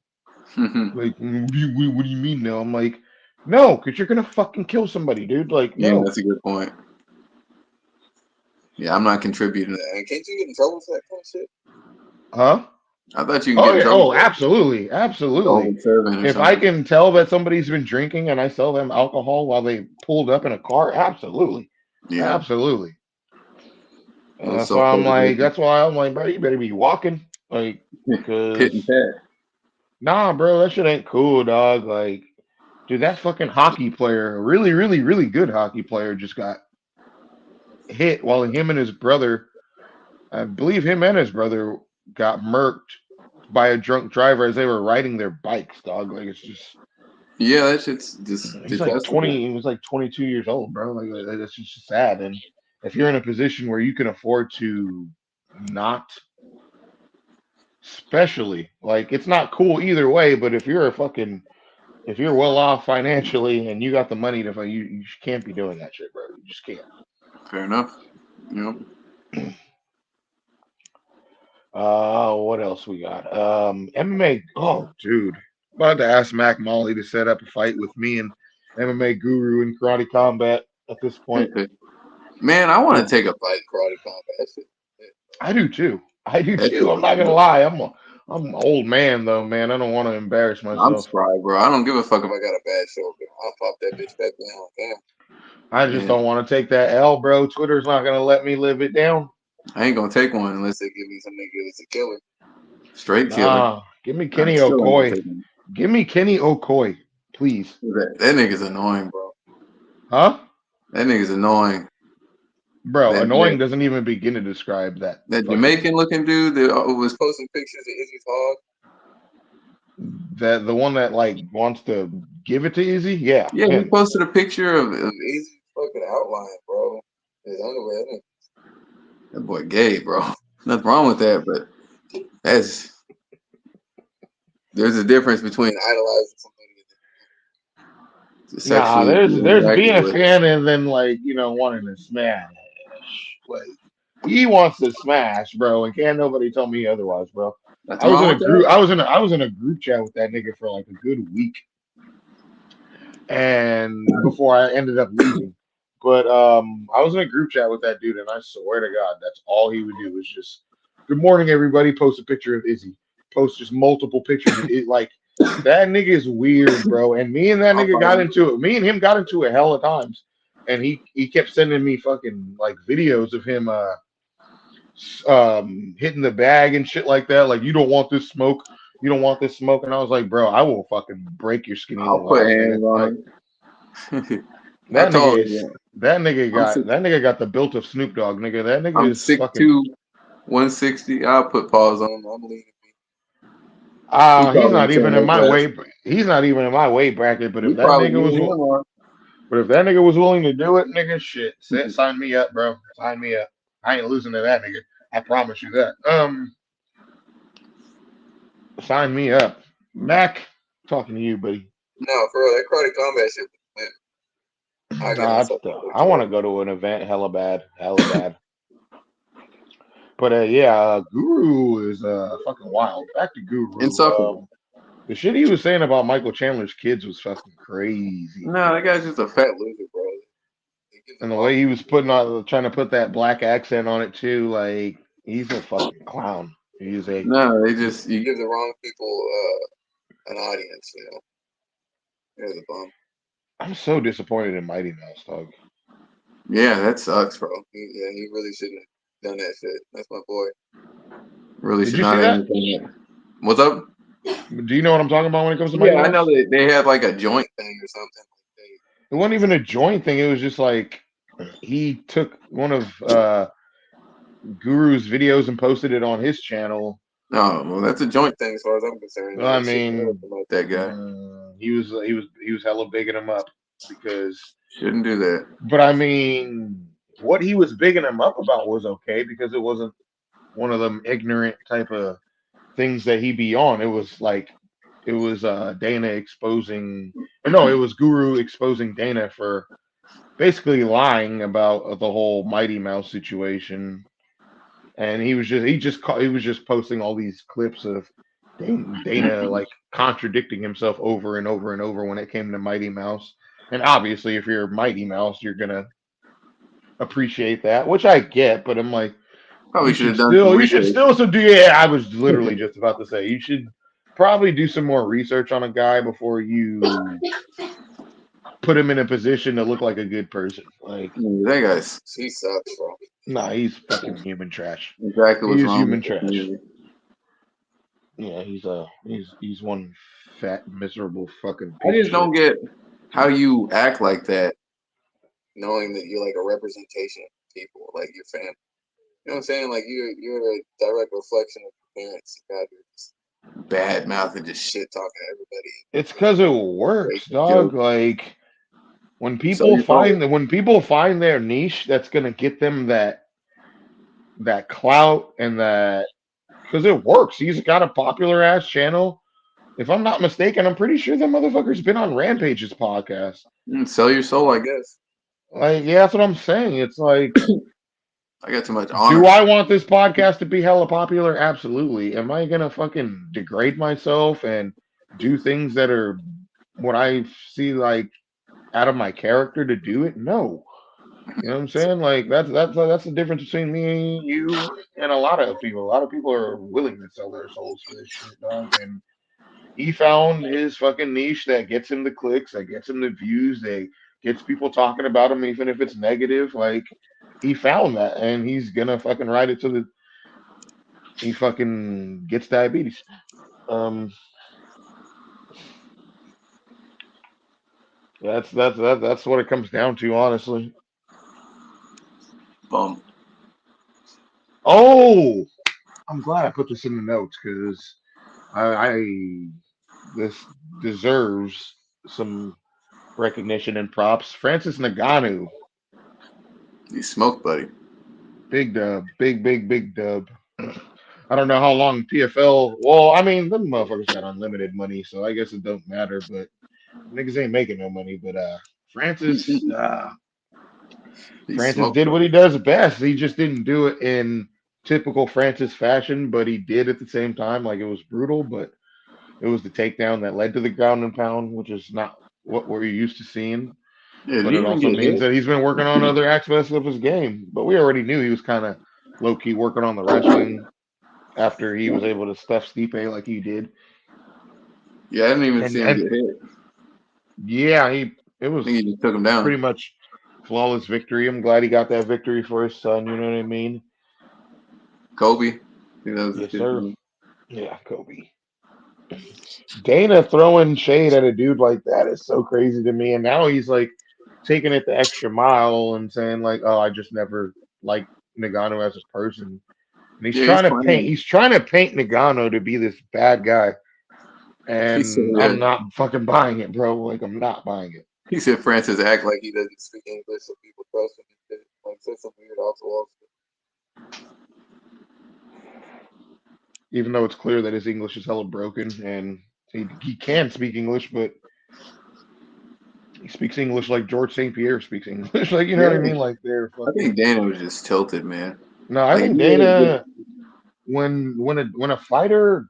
that. Like, what do you mean no? I'm like, no, because you're gonna fucking kill somebody, dude. Like, Yeah, no. that's a good point. Yeah, I'm not contributing to that. And can't you get in trouble for that kind of shit? Huh? I thought you can Oh get in yeah. trouble Oh, for absolutely, absolutely. over serving or If I something. can tell that somebody's been drinking and I sell them alcohol while they pulled up in a car, absolutely, Yeah, absolutely. And those self-preservation. that's why I'm like, bro, you better be walking, like, Pit cause and pat. nah, bro, that shit ain't cool, dog. Like, dude, that fucking hockey player, a really, really, really good hockey player, just got hit while him and his brother, I believe him and his brother got murked by a drunk driver as they were riding their bikes, dog. Like, it's just. Yeah, that shit's just He's like detestable. 20, he was like 22 years old, bro. Like that's just sad. And if you're in a position where you can afford to not, especially like it's not cool either way, but if you're well off financially and you got the money to fight, you can't be doing that shit, bro. You just can't. Fair enough. You know, What else we got? MMA. Oh, dude, about to ask Mac Molly to set up a fight with me and MMA Guru in karate combat. At this point, Okay. Man, I want it, to take a fight karate combat. I do too. I do That too. shit I'm not gonna look lie. I'm an old man though, man. I don't want to embarrass I'm myself. spry, bro. I don't give a fuck if I got a bad shoulder. I'll pop that bitch back down. I just Damn. And don't want to take that L, bro. Twitter's not gonna let me live it down. I ain't gonna take one unless they give me some nigga that's a killer. Straight killer. Nah, give me I Kenny still ain't gonna Okoye. take one. Give me Kenny Okoye, please. That nigga's annoying, bro. Huh? That nigga's annoying. Bro, That annoying that, doesn't even begin to describe that that fucking Jamaican looking dude that was posting pictures of Izzy's hog. the one that like wants to give it to Izzy. Yeah, Yeah, he him. posted a picture of Izzy's fucking outline, bro. His underwear. That boy gay, bro. Nothing wrong with that, but that's there's a difference between idolizing somebody to Nah, sexually be there's interacted being a with. fan and then like wanting to smash. Like he wants to smash, bro, and can't nobody tell me otherwise, bro. I Nothing was in wrong a with that. group. I was in a group chat with that nigga for like a good week, and before I ended up leaving. But I was in a group chat with that dude, and I swear to God, that's all he would do was just, "Good morning, everybody." Post a picture of Izzy. Post just multiple pictures of it. Like that nigga is weird, bro. And me and that I'll nigga got follow into it. Me and him got into it hella times, and he kept sending me fucking like videos of him hitting the bag and shit like that. Like you don't want this smoke. You don't want this smoke. And I was like, bro, I will fucking break your skinny I'll little put ass, nigga. hands Like on him. I told him, yeah. I'm six, that nigga got the built of Snoop Dogg, nigga. That nigga I'm is six fucking two, 160. I'll put paws on him. I'm leaning. He he's probably not ain't saying even in no my fast. weight he's not even in my weight bracket, He probably me and him are. but if that nigga was willing to do it, nigga, shit, sign me up, bro. Sign me up. I ain't losing to that nigga. I promise you that. Sign me up. Mac, talking to you, buddy. No, for real, that karate combat shit. Man, I get Nah, myself into I want to trouble. go to an event hella bad, hella bad. But yeah, Guru is fucking wild. Back to Guru. Insufferable. The shit he was saying about Michael Chandler's kids was fucking crazy. No, that guy's just a fat loser, bro. He gives the And the wrong way he was people. trying to put that black accent on it too, like he's a fucking clown. He's a. No, they just you give the wrong people an audience. There's a bum. I'm so disappointed in Mighty Mouse, dog. Yeah, that sucks, bro. He really shouldn't have done that shit. That's my boy. Really Did should you see not have that? done that. What's up? Do you know what I'm talking about when it comes to Mighty Yeah, I know Mouse? that they had like a joint thing or something. It wasn't even a joint thing. It was just like he took one of Guru's videos and posted it on his channel. Oh, well, that's a joint thing as far as I'm concerned. I They should never mean, promote that guy. he was hella bigging him up because, Shouldn't do that. but I mean, what he was bigging him up about was okay because it wasn't one of them ignorant type of things that he be on. It was like it was Dana exposing, or no, it was Guru exposing Dana for basically lying about the whole Mighty Mouse situation. And he was just posting all these clips of Dana like contradicting himself over and over and over when it came to Mighty Mouse. And obviously, if you're Mighty Mouse, you're gonna appreciate that, which I get. But I'm like, Probably should have done some you should research. still so do. Yeah, I was literally just about to say you should probably do some more research on a guy before you put him in a position to look like a good person. Like, That guy, he sucks, bro. nah, he's fucking human trash. Exactly He what's is wrong human with the trash. community. Yeah, he's one fat miserable fucking I piece of just don't shit. get how you act like that, knowing that you're like a representation of people, like your family. You know what I'm saying? Like you're a direct reflection of your parents. You got this bad mouth and just shit talking to everybody. It's because it works, Racist dog. joke. Like So your soul. when people find their niche, that's gonna get them that clout and that because it works. He's got a popular ass channel. If I'm not mistaken, I'm pretty sure that motherfucker's been on Rampage's podcast. Sell your soul, I guess. Like, yeah, that's what I'm saying. It's like I got too much Do honor. I want this podcast to be hella popular? Absolutely. Am I gonna fucking degrade myself and do things that are what I see like out of my character to do it? No. You know what I'm saying? Like that's the difference between me, you, and a lot of people. A lot of people are willing to sell their souls for this shit, dog. And he found his fucking niche that gets him the clicks, that gets him the views, that gets people talking about him, even if it's negative. Like he found that, and he's gonna fucking ride it to the he fucking gets diabetes. Um, that's what it comes down to, honestly. Bum. Oh, I'm glad I put this in the notes because I this deserves some recognition and props. Francis Ngannou, You smoke, buddy. big dub, big dub. I don't know how long PFL. Well, I mean, them motherfuckers got unlimited money, so I guess it don't matter. But niggas ain't making no money. But Francis, He Francis smoked, did what buddy. he does best. He just didn't do it in typical Francis fashion, but he did at the same time. Like it was brutal, but it was the takedown that led to the ground and pound, which is not what we're used to seeing. Yeah, did But he it even also get means hit? that he's been working on other aspects of his game. But we already knew he was kind of low key working on the wrestling after he was able to stuff Stipe like he did. Yeah, I didn't even see him And get hit. yeah, it I think was he just took him down. pretty much flawless victory. I'm glad he got that victory for his son. You know what I mean? Kobe. I think that was his Yes, kid's sir. name. Yeah, Kobe. Dana throwing shade at a dude like that is so crazy to me. And now he's like taking it the extra mile and saying like, "Oh, I just never liked Nagano as a person." And Yeah, he's playing. he's trying to paint Nagano to be this bad guy. He said, And I'm not fucking buying it, bro. Like I'm not buying it. he said Francis act like he doesn't speak English, so people trust him. He said, like said some weird off the wall stuff. Even though it's clear that his English is hella broken and he can speak English, but he speaks English like George St. Pierre speaks English. Like, you know what I Yeah, mean? Like they're I think fucking. Dana was just tilted, man. No, I Like if think you really get, Dana, when a fighter,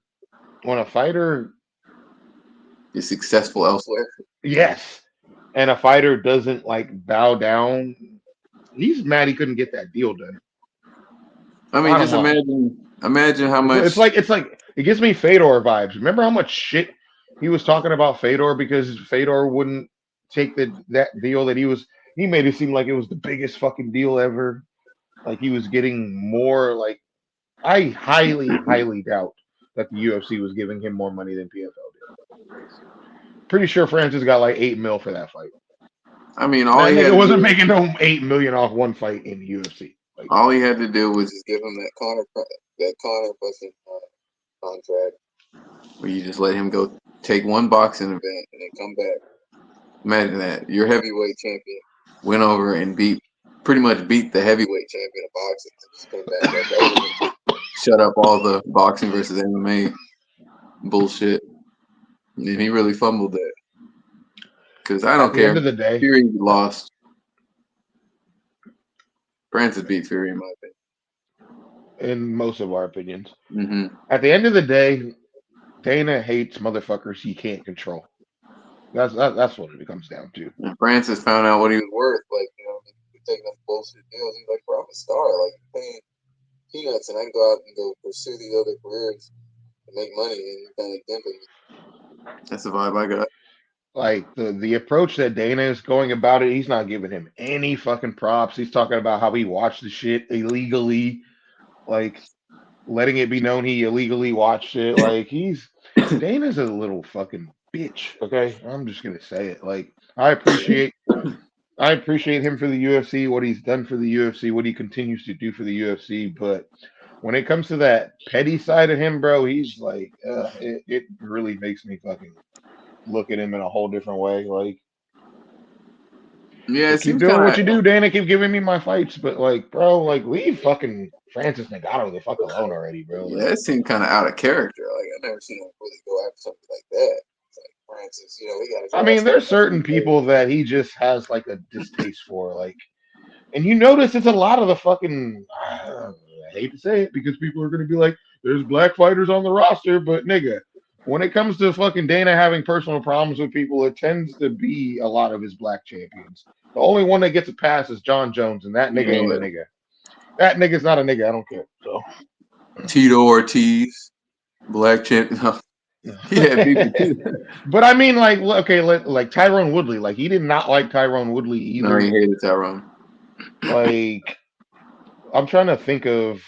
is successful elsewhere. yes, and a fighter doesn't like bow down, he's mad he couldn't get that deal done. I mean, Bottom just line, imagine how much. it's like it gives me Fedor vibes. Remember how much shit he was talking about Fedor because Fedor wouldn't take that deal that he made it seem like it was the biggest fucking deal ever. Like he was getting more like I highly doubt that the UFC was giving him more money than PFL did. Pretty sure Francis got like 8 mil for that fight. I mean, That nigga wasn't making no 8 million off one fight in the UFC. Like all he had to do was just give him that Connor fucking contract where you just let him go take one boxing event and then come back. Imagine that your heavyweight champion went over and pretty much beat the heavyweight champion of boxing and just came back. That would have shut up all the boxing versus MMA bullshit. And he really fumbled that because I at don't the end care. of the day, Fury lost. Francis beat Fury in my in most of our opinions, opinion. at the end of the day, Dana hates motherfuckers he can't control. That's what it comes down to. And Francis found out what he was worth. Like, you're taking them bullshit deals. He's like, bro, I'm a star. Like, you're paying peanuts, and I can go out and go pursue these other careers and make money, and you're kind of dimping me. That's the vibe I got. Like the approach that Dana is going about it, he's not giving him any fucking props. He's talking about how he watched the shit illegally, like letting it be known he illegally watched it. Like Dana's a little fucking bitch. Okay, I'm just gonna say it. Like I appreciate him for the UFC, what he's done for the UFC, what he continues to do for the UFC. But when it comes to that petty side of him, bro, he's like, it really makes me fucking look at him in a whole different way. Yeah, it Like keep seems doing kind what you of. do, Dana. Keep giving me my fights, but like, bro, like leave fucking Francis Ngannou the fuck alone already, bro. Yeah, Like, it seemed kind of out of character. Like, I never seen him really go after something like that. It's like Francis, we got his I ass mean, there's beat by certain Stipe. people that he just has like a distaste for. Like, And you notice it's a lot of the fucking. I hate to say it because people are going to be like, "There's black fighters on the roster," but nigga, when it comes to fucking Dana having personal problems with people, it tends to be a lot of his black champions. The only one that gets a pass is John Jones, and that nigga ain't a Yeah, nigga. That nigga's not a nigga. I don't care. So. Tito Ortiz, Black Champ. No, he had people too. But I mean, like, okay, like Tyrone Woodley, like he did not like Tyrone Woodley No, he either. hated Tyrone. Like, I'm trying to think of.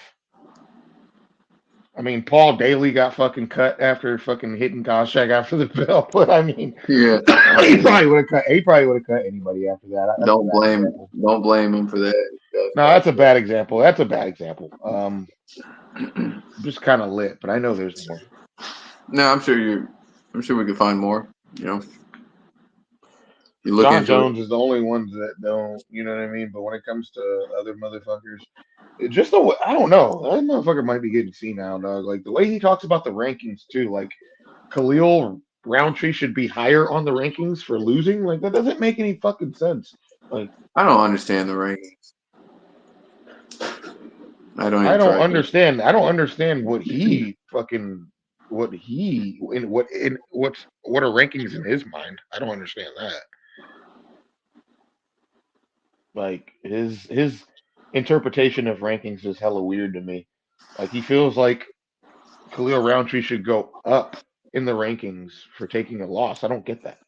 I mean, Paul Daly got fucking cut after fucking hitting Goshak after the bell, but I mean, Yeah, he probably would have cut. He probably would have cut anybody after that. That's a bad example. don't blame him for that. No, that's a bad example. That's a bad example. Just kind of lit, but I know there's more. No, I'm sure we could find more. You know, you look John into Jones is the only ones that don't, you know what I mean? But when it comes to other motherfuckers, just the way, I don't know. That motherfucker might be getting senile, dog. Like the way he talks about the rankings too. Like Khalil Roundtree should be higher on the rankings for losing. Like that doesn't make any fucking sense. Like I don't understand the rankings. I don't I even don't try to. understand. I don't understand what he fucking what he in what are rankings in his mind. I don't understand that. Like his interpretation of rankings is hella weird to me. Like he feels like Khalil Roundtree should go up in the rankings for taking a loss. I don't get that.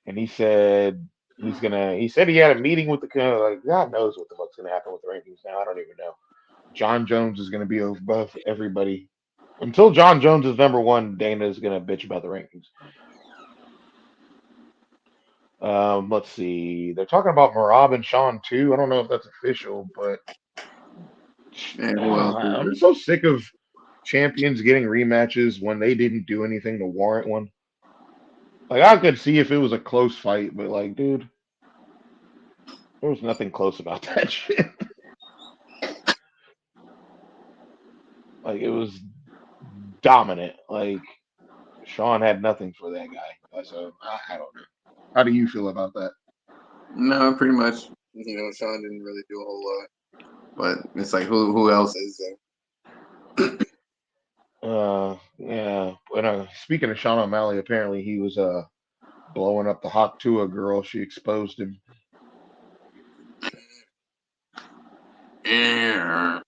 And he said he said he had a meeting with the like God knows what the fuck's gonna happen with the rankings now. I don't even know. John Jones is gonna be above everybody. Until John Jones is number one, Dana is gonna bitch about the rankings. Let's see. They're talking about Marab and Sean too. I don't know if that's official, but And who else is I'm there? so sick of champions getting rematches when they didn't do anything to warrant one. Like I could see if it was a close fight, but like, dude, there was nothing close about that shit. Like it was dominant. Like Sean had nothing for that guy. So I don't know. How do you feel about that? No, pretty much. You know, Sean didn't really do a whole lot. But it's like who else is there? Yeah. When speaking of Sean O'Malley, apparently he was blowing up the Hawk Tua girl. She exposed him. Yeah.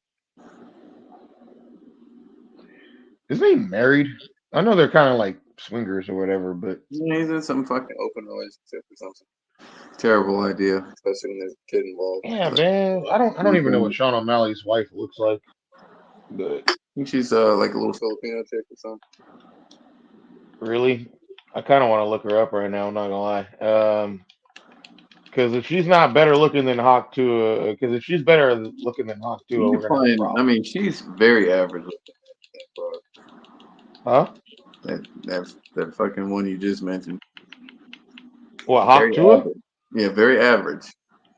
Isn't he married? I know they're kind of like swingers or whatever, but Yeah, he's in some fucking open relationship or something. Terrible idea, especially when there's a kid involved. yeah, But man. I don't even know what Sean O'Malley's wife looks like, but I think she's like a little Filipino chick or something. really, I kind of want to look her up right now. I'm not gonna lie. Because if she's not better looking than Hawk Tua, because if she's better looking than Hawk Tua, You we're gonna have a find, I problem. mean, she's very average looking, bro. Huh? That fucking one you just mentioned. What, Hawk Very Tua? average. Yeah, very average.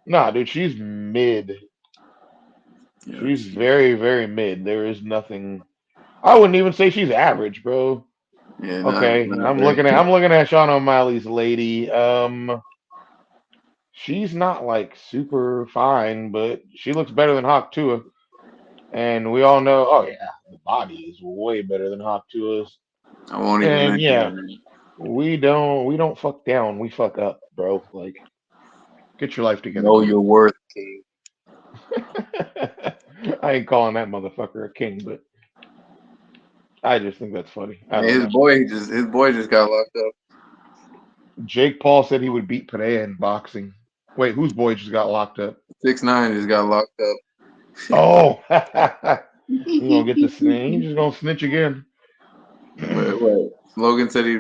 Nah, dude, she's mid. Yeah, She's very, very mid. There is nothing. I wouldn't even say she's average, bro. yeah, Okay, not I'm very. looking at I'm looking at Sean O'Malley's lady. She's not like super fine, but she looks better than Hawk Tua. And we all know, oh yeah, the body is way better than Hawk Tua's. I won't even And mention yeah, her. we don't fuck down, we fuck up, bro. Like, get your life together, Know dude. your worth, King. I ain't calling that motherfucker a king, but I just think that's funny. I Hey, don't know. his boy just got locked up. Jake Paul said he would beat Perea in boxing. Wait, whose boy just got locked up? 6ix9ine just got locked up. Oh, you gonna get the snitch? He's just gonna snitch again. What? Logan said he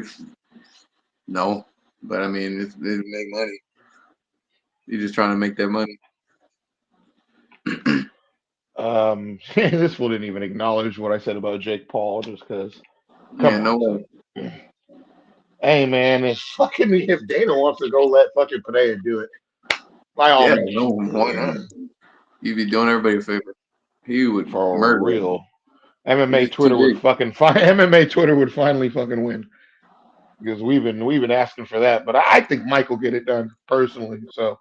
no, but I mean it make money. He's just trying to make that money. This fool didn't even acknowledge what I said about Jake Paul, just because. Yeah, Come no on, way. son. Hey, man, if Dana wants to go let fucking Perea do it, by all Yeah, means, no, why not? You'd be doing everybody a favor. He would for murder him. real. He's MMA just too Twitter would big. fucking MMA Twitter would finally fucking win. because we've been asking for that. But I think Mike will get it done personally. So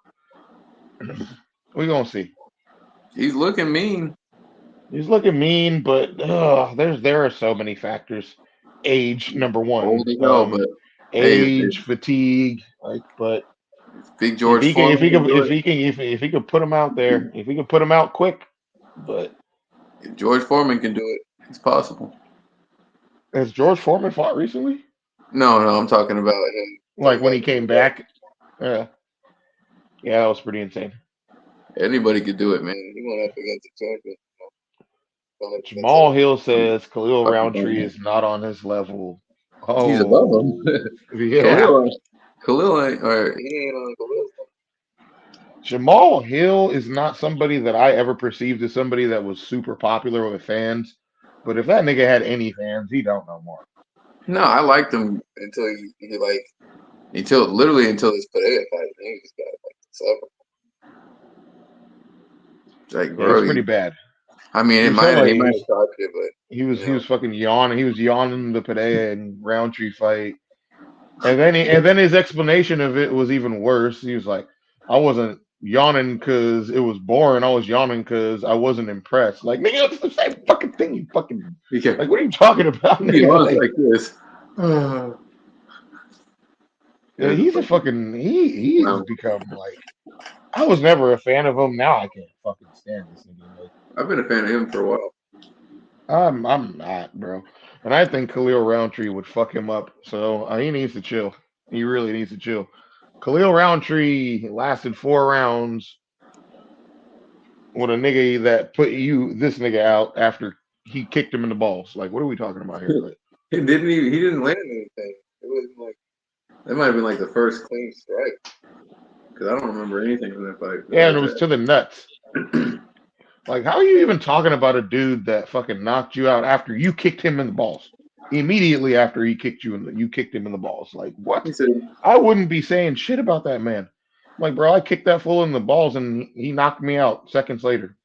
we're gonna see. He's looking mean. He's looking mean, but there are so many factors. Age, number Old one. as hell, but hey, Age, fatigue. Like, but if Big if George he can, if Foreman he can can, do if it, he can, if he could put him out there, if he could put him out quick. But if George Foreman can do it, it's possible. has George Foreman fought recently? No, no, I'm talking about him Like coming when back he from came the dead. back? Yeah, yeah, that was pretty insane. Anybody could do it, man. He went up against a champion. Going up against Jamal Hill a says Khalil fucking Roundtree man. is not on his level. He's above him. Oh, yeah. Khalil, Khalil ain't, or he ain't on Khalil's level. Jamal Hill is not somebody that I ever perceived as somebody that was super popular with fans. But if that nigga had any fans, he don't no more. No, I liked him until he like until literally until this Pereira fight. Then he just got like suffer. Like, Yeah, he's bro, pretty bad. I mean, He was telling he like might have talked it, but he was fucking yawning. He was yawning the Padilla and Roundtree fight. And then his explanation of it was even worse. He was like, I wasn't yawning because it was boring. I was yawning because I wasn't impressed. Like, nigga, it's the same fucking thing. You fucking he kept like, what are you talking about, he nigga? was Like, like this. yeah, There's a he's a fucking fucking he's clown. become like I was never a fan of him. Now I can't fucking stand this nigga. Like, I've been a fan of him for a while. I'm not, bro. And I think Khalil Roundtree would fuck him up. So he needs to chill. He really needs to chill. Khalil Roundtree lasted 4 rounds with a nigga that put this nigga out after he kicked him in the balls. Like, what are we talking about here? Like, He didn't land anything. It was like that might have been like the first clean strike because I don't remember anything from that fight yeah, and besides it was to the nuts. Like, how are you even talking about a dude that fucking knocked you out after you kicked him in the balls? Immediately after you kicked him in the balls. Like, he what? said I wouldn't be saying shit about that man. I'm like, bro, I kicked that fool in the balls and he knocked me out seconds later.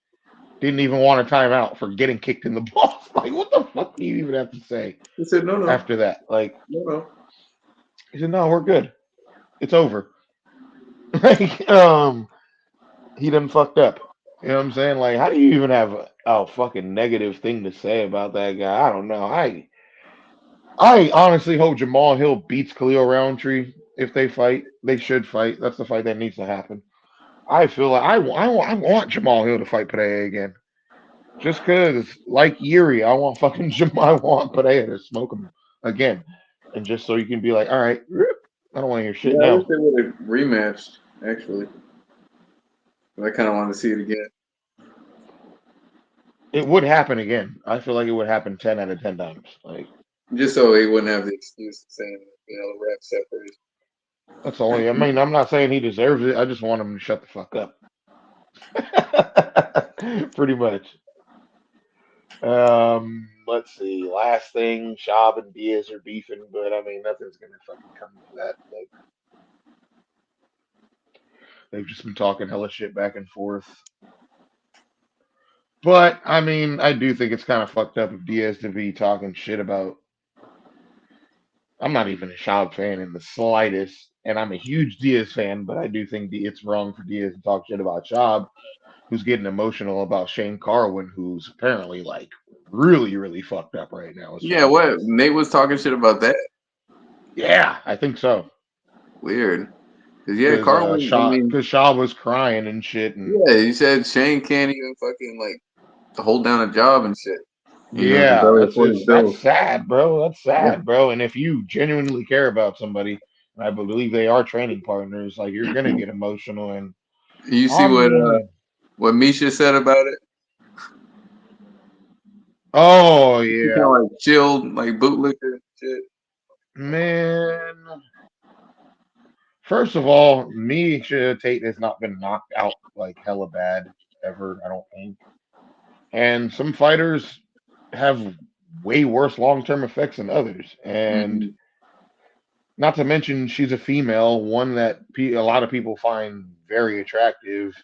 Didn't even want a timeout for getting kicked in the balls. Like, what the fuck do you even have to say he said no no after that? Like, no no. he said, no, we're good. It's over. Like, he done fucked up. You know what I'm saying? Like, how do you even have a fucking negative thing to say about that guy? I don't know. I honestly hope Jamal Hill beats Khalil Roundtree if they fight. They should fight. That's the fight that needs to happen. I feel like I want Jamal Hill to fight Pereira again. Just because, like Yuri, I want fucking Jamal. I want Pereira to smoke him again. And just so you can be like, all right, I don't want to hear shit Yeah, I wish now. they would have rematched actually. But I kind of wanted to see it again. It would happen again. I feel like it would happen 10 out of 10 times. Like, Just so he wouldn't have the excuse of saying, the rep separation. that's the only. I mean, I'm not saying he deserves it. I just want him to shut the fuck up. Pretty much. Let's see. Last thing, Shab and Diaz are beefing, but I mean, nothing's gonna fucking come of that. Like, they've just been talking hella shit back and forth. But I mean, I do think it's kind of fucked up of Diaz to be talking shit about. I'm not even a Shab fan in the slightest, and I'm a huge Diaz fan, but I do think it's wrong for Diaz to talk shit about Shab, who's getting emotional about Shane Carwin, who's apparently like really, really fucked up right now as Yeah, far as what like, Nate was talking shit about that. yeah, I think so. Weird. Cause yeah, Because Carlin. I mean, Shaw was crying and shit, and yeah, he said Shane can't even fucking like hold down a job and shit. He can yeah, barely afford his that's bills. sad, bro. That's Yeah. sad, bro. And if you genuinely care about somebody, and I believe they are training partners, like you're gonna get emotional. And You see I'm, what Misha said about it? oh He kind yeah, of like chilled, like bootlicker and shit. man. First of all, Misha Tate has not been knocked out like hella bad ever. I don't think. And some fighters have way worse long term effects than others. And Hmm. not to mention, she's a female, one that a lot of people find very attractive,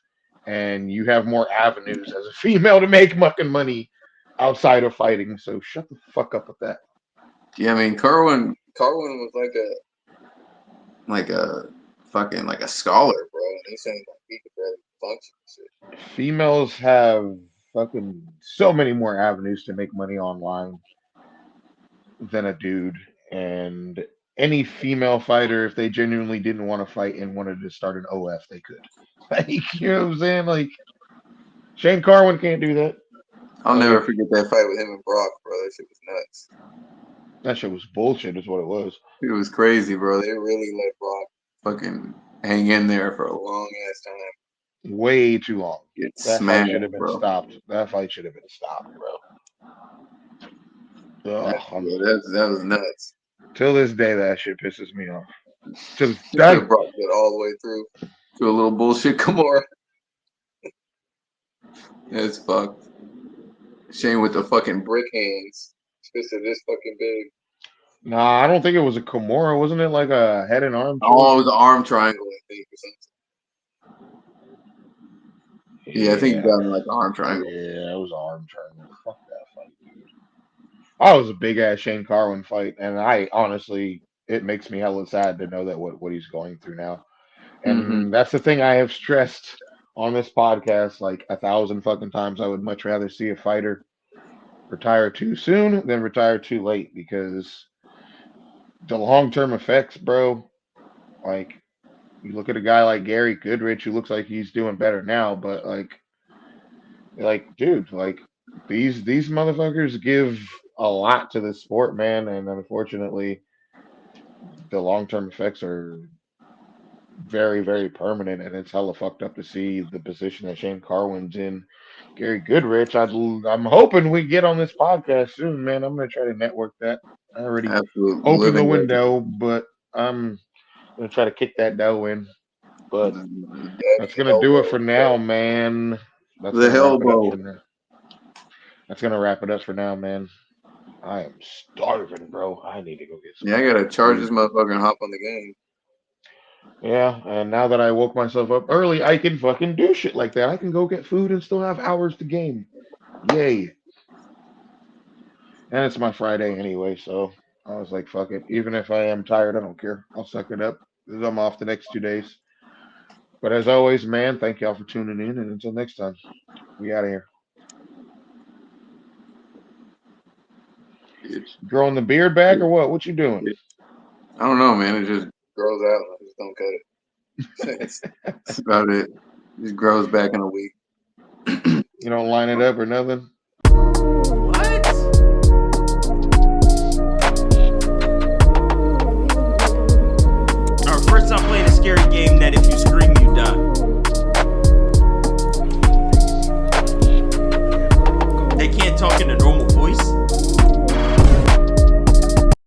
and you have more avenues as a female to make fucking money outside of fighting. So shut the fuck up with that. Yeah, I mean, Carwin was like a fucking like a scholar, bro. And he's saying like he could barely function and shit. Females have fucking so many more avenues to make money online than a dude. And any female fighter, if they genuinely didn't want to fight and wanted to start an OF, they could. Like, you know what I'm saying? Like, Shane Carwin can't do that. I'll Like, never forget that fight with him and Brock, bro. That shit was nuts. that shit was bullshit, is what it was. It was crazy, bro. They really let Brock fucking hang in there for a long ass time. Way too long. Get That fight smashed, should have been bro. stopped. That fight should have been stopped, bro. Ugh, That was nuts. till this day, that shit pisses me off. To this day. Brock get all the way through to a little bullshit Kimura. It's fucked. Shane with the fucking brick hands. Fisted this fucking big. Nah, I don't think it was a Kimura. Wasn't it like a head and arm? Oh, it was an arm triangle, I think, or something. Yeah, I think you got him like an arm triangle. Yeah, it was an arm triangle. Fuck that fight, dude. I was a big ass Shane Carwin fight, and I honestly, it makes me hella sad to know that what he's going through now. And that's the thing I have stressed on this podcast like 1,000 fucking times. I would much rather see a fighter retire too soon than retire too late, because the long term effects, bro. Like, you look at a guy like Gary Goodrich, who looks like he's doing better now, but dude, like these motherfuckers give a lot to the sport, man, and unfortunately, the long term effects are very, very permanent, and it's hella fucked up to see the position that Shane Carwin's in. Gary Goodrich, I'm hoping we get on this podcast soon, man. I'm gonna try to network that. I already opened the window, but I'm gonna try to kick that dough in. But that's gonna do it for now, man. That's the gonna wrap it up elbow. for now. That's gonna wrap it up for now, man. I am starving, bro. I need to go get some. Yeah, I gotta charge food. this motherfucker and hop on the game. Yeah, and now that I woke myself up early, I can fucking do shit like that. I can go get food and still have hours to game. Yay. And it's my Friday anyway, so I was like, fuck it. Even if I am tired, I don't care. I'll suck it up because I'm off the next 2 days. But as always, man, thank y'all for tuning in, and until next time, we out of here. Growing the beard back or what? What you doing? I don't know, man. It just grows out. I just don't cut it. That's about it. It just grows back in a week. You don't line it up or nothing? What? Alright, first time playing a scary game that if you scream, you die. They can't talk in a normal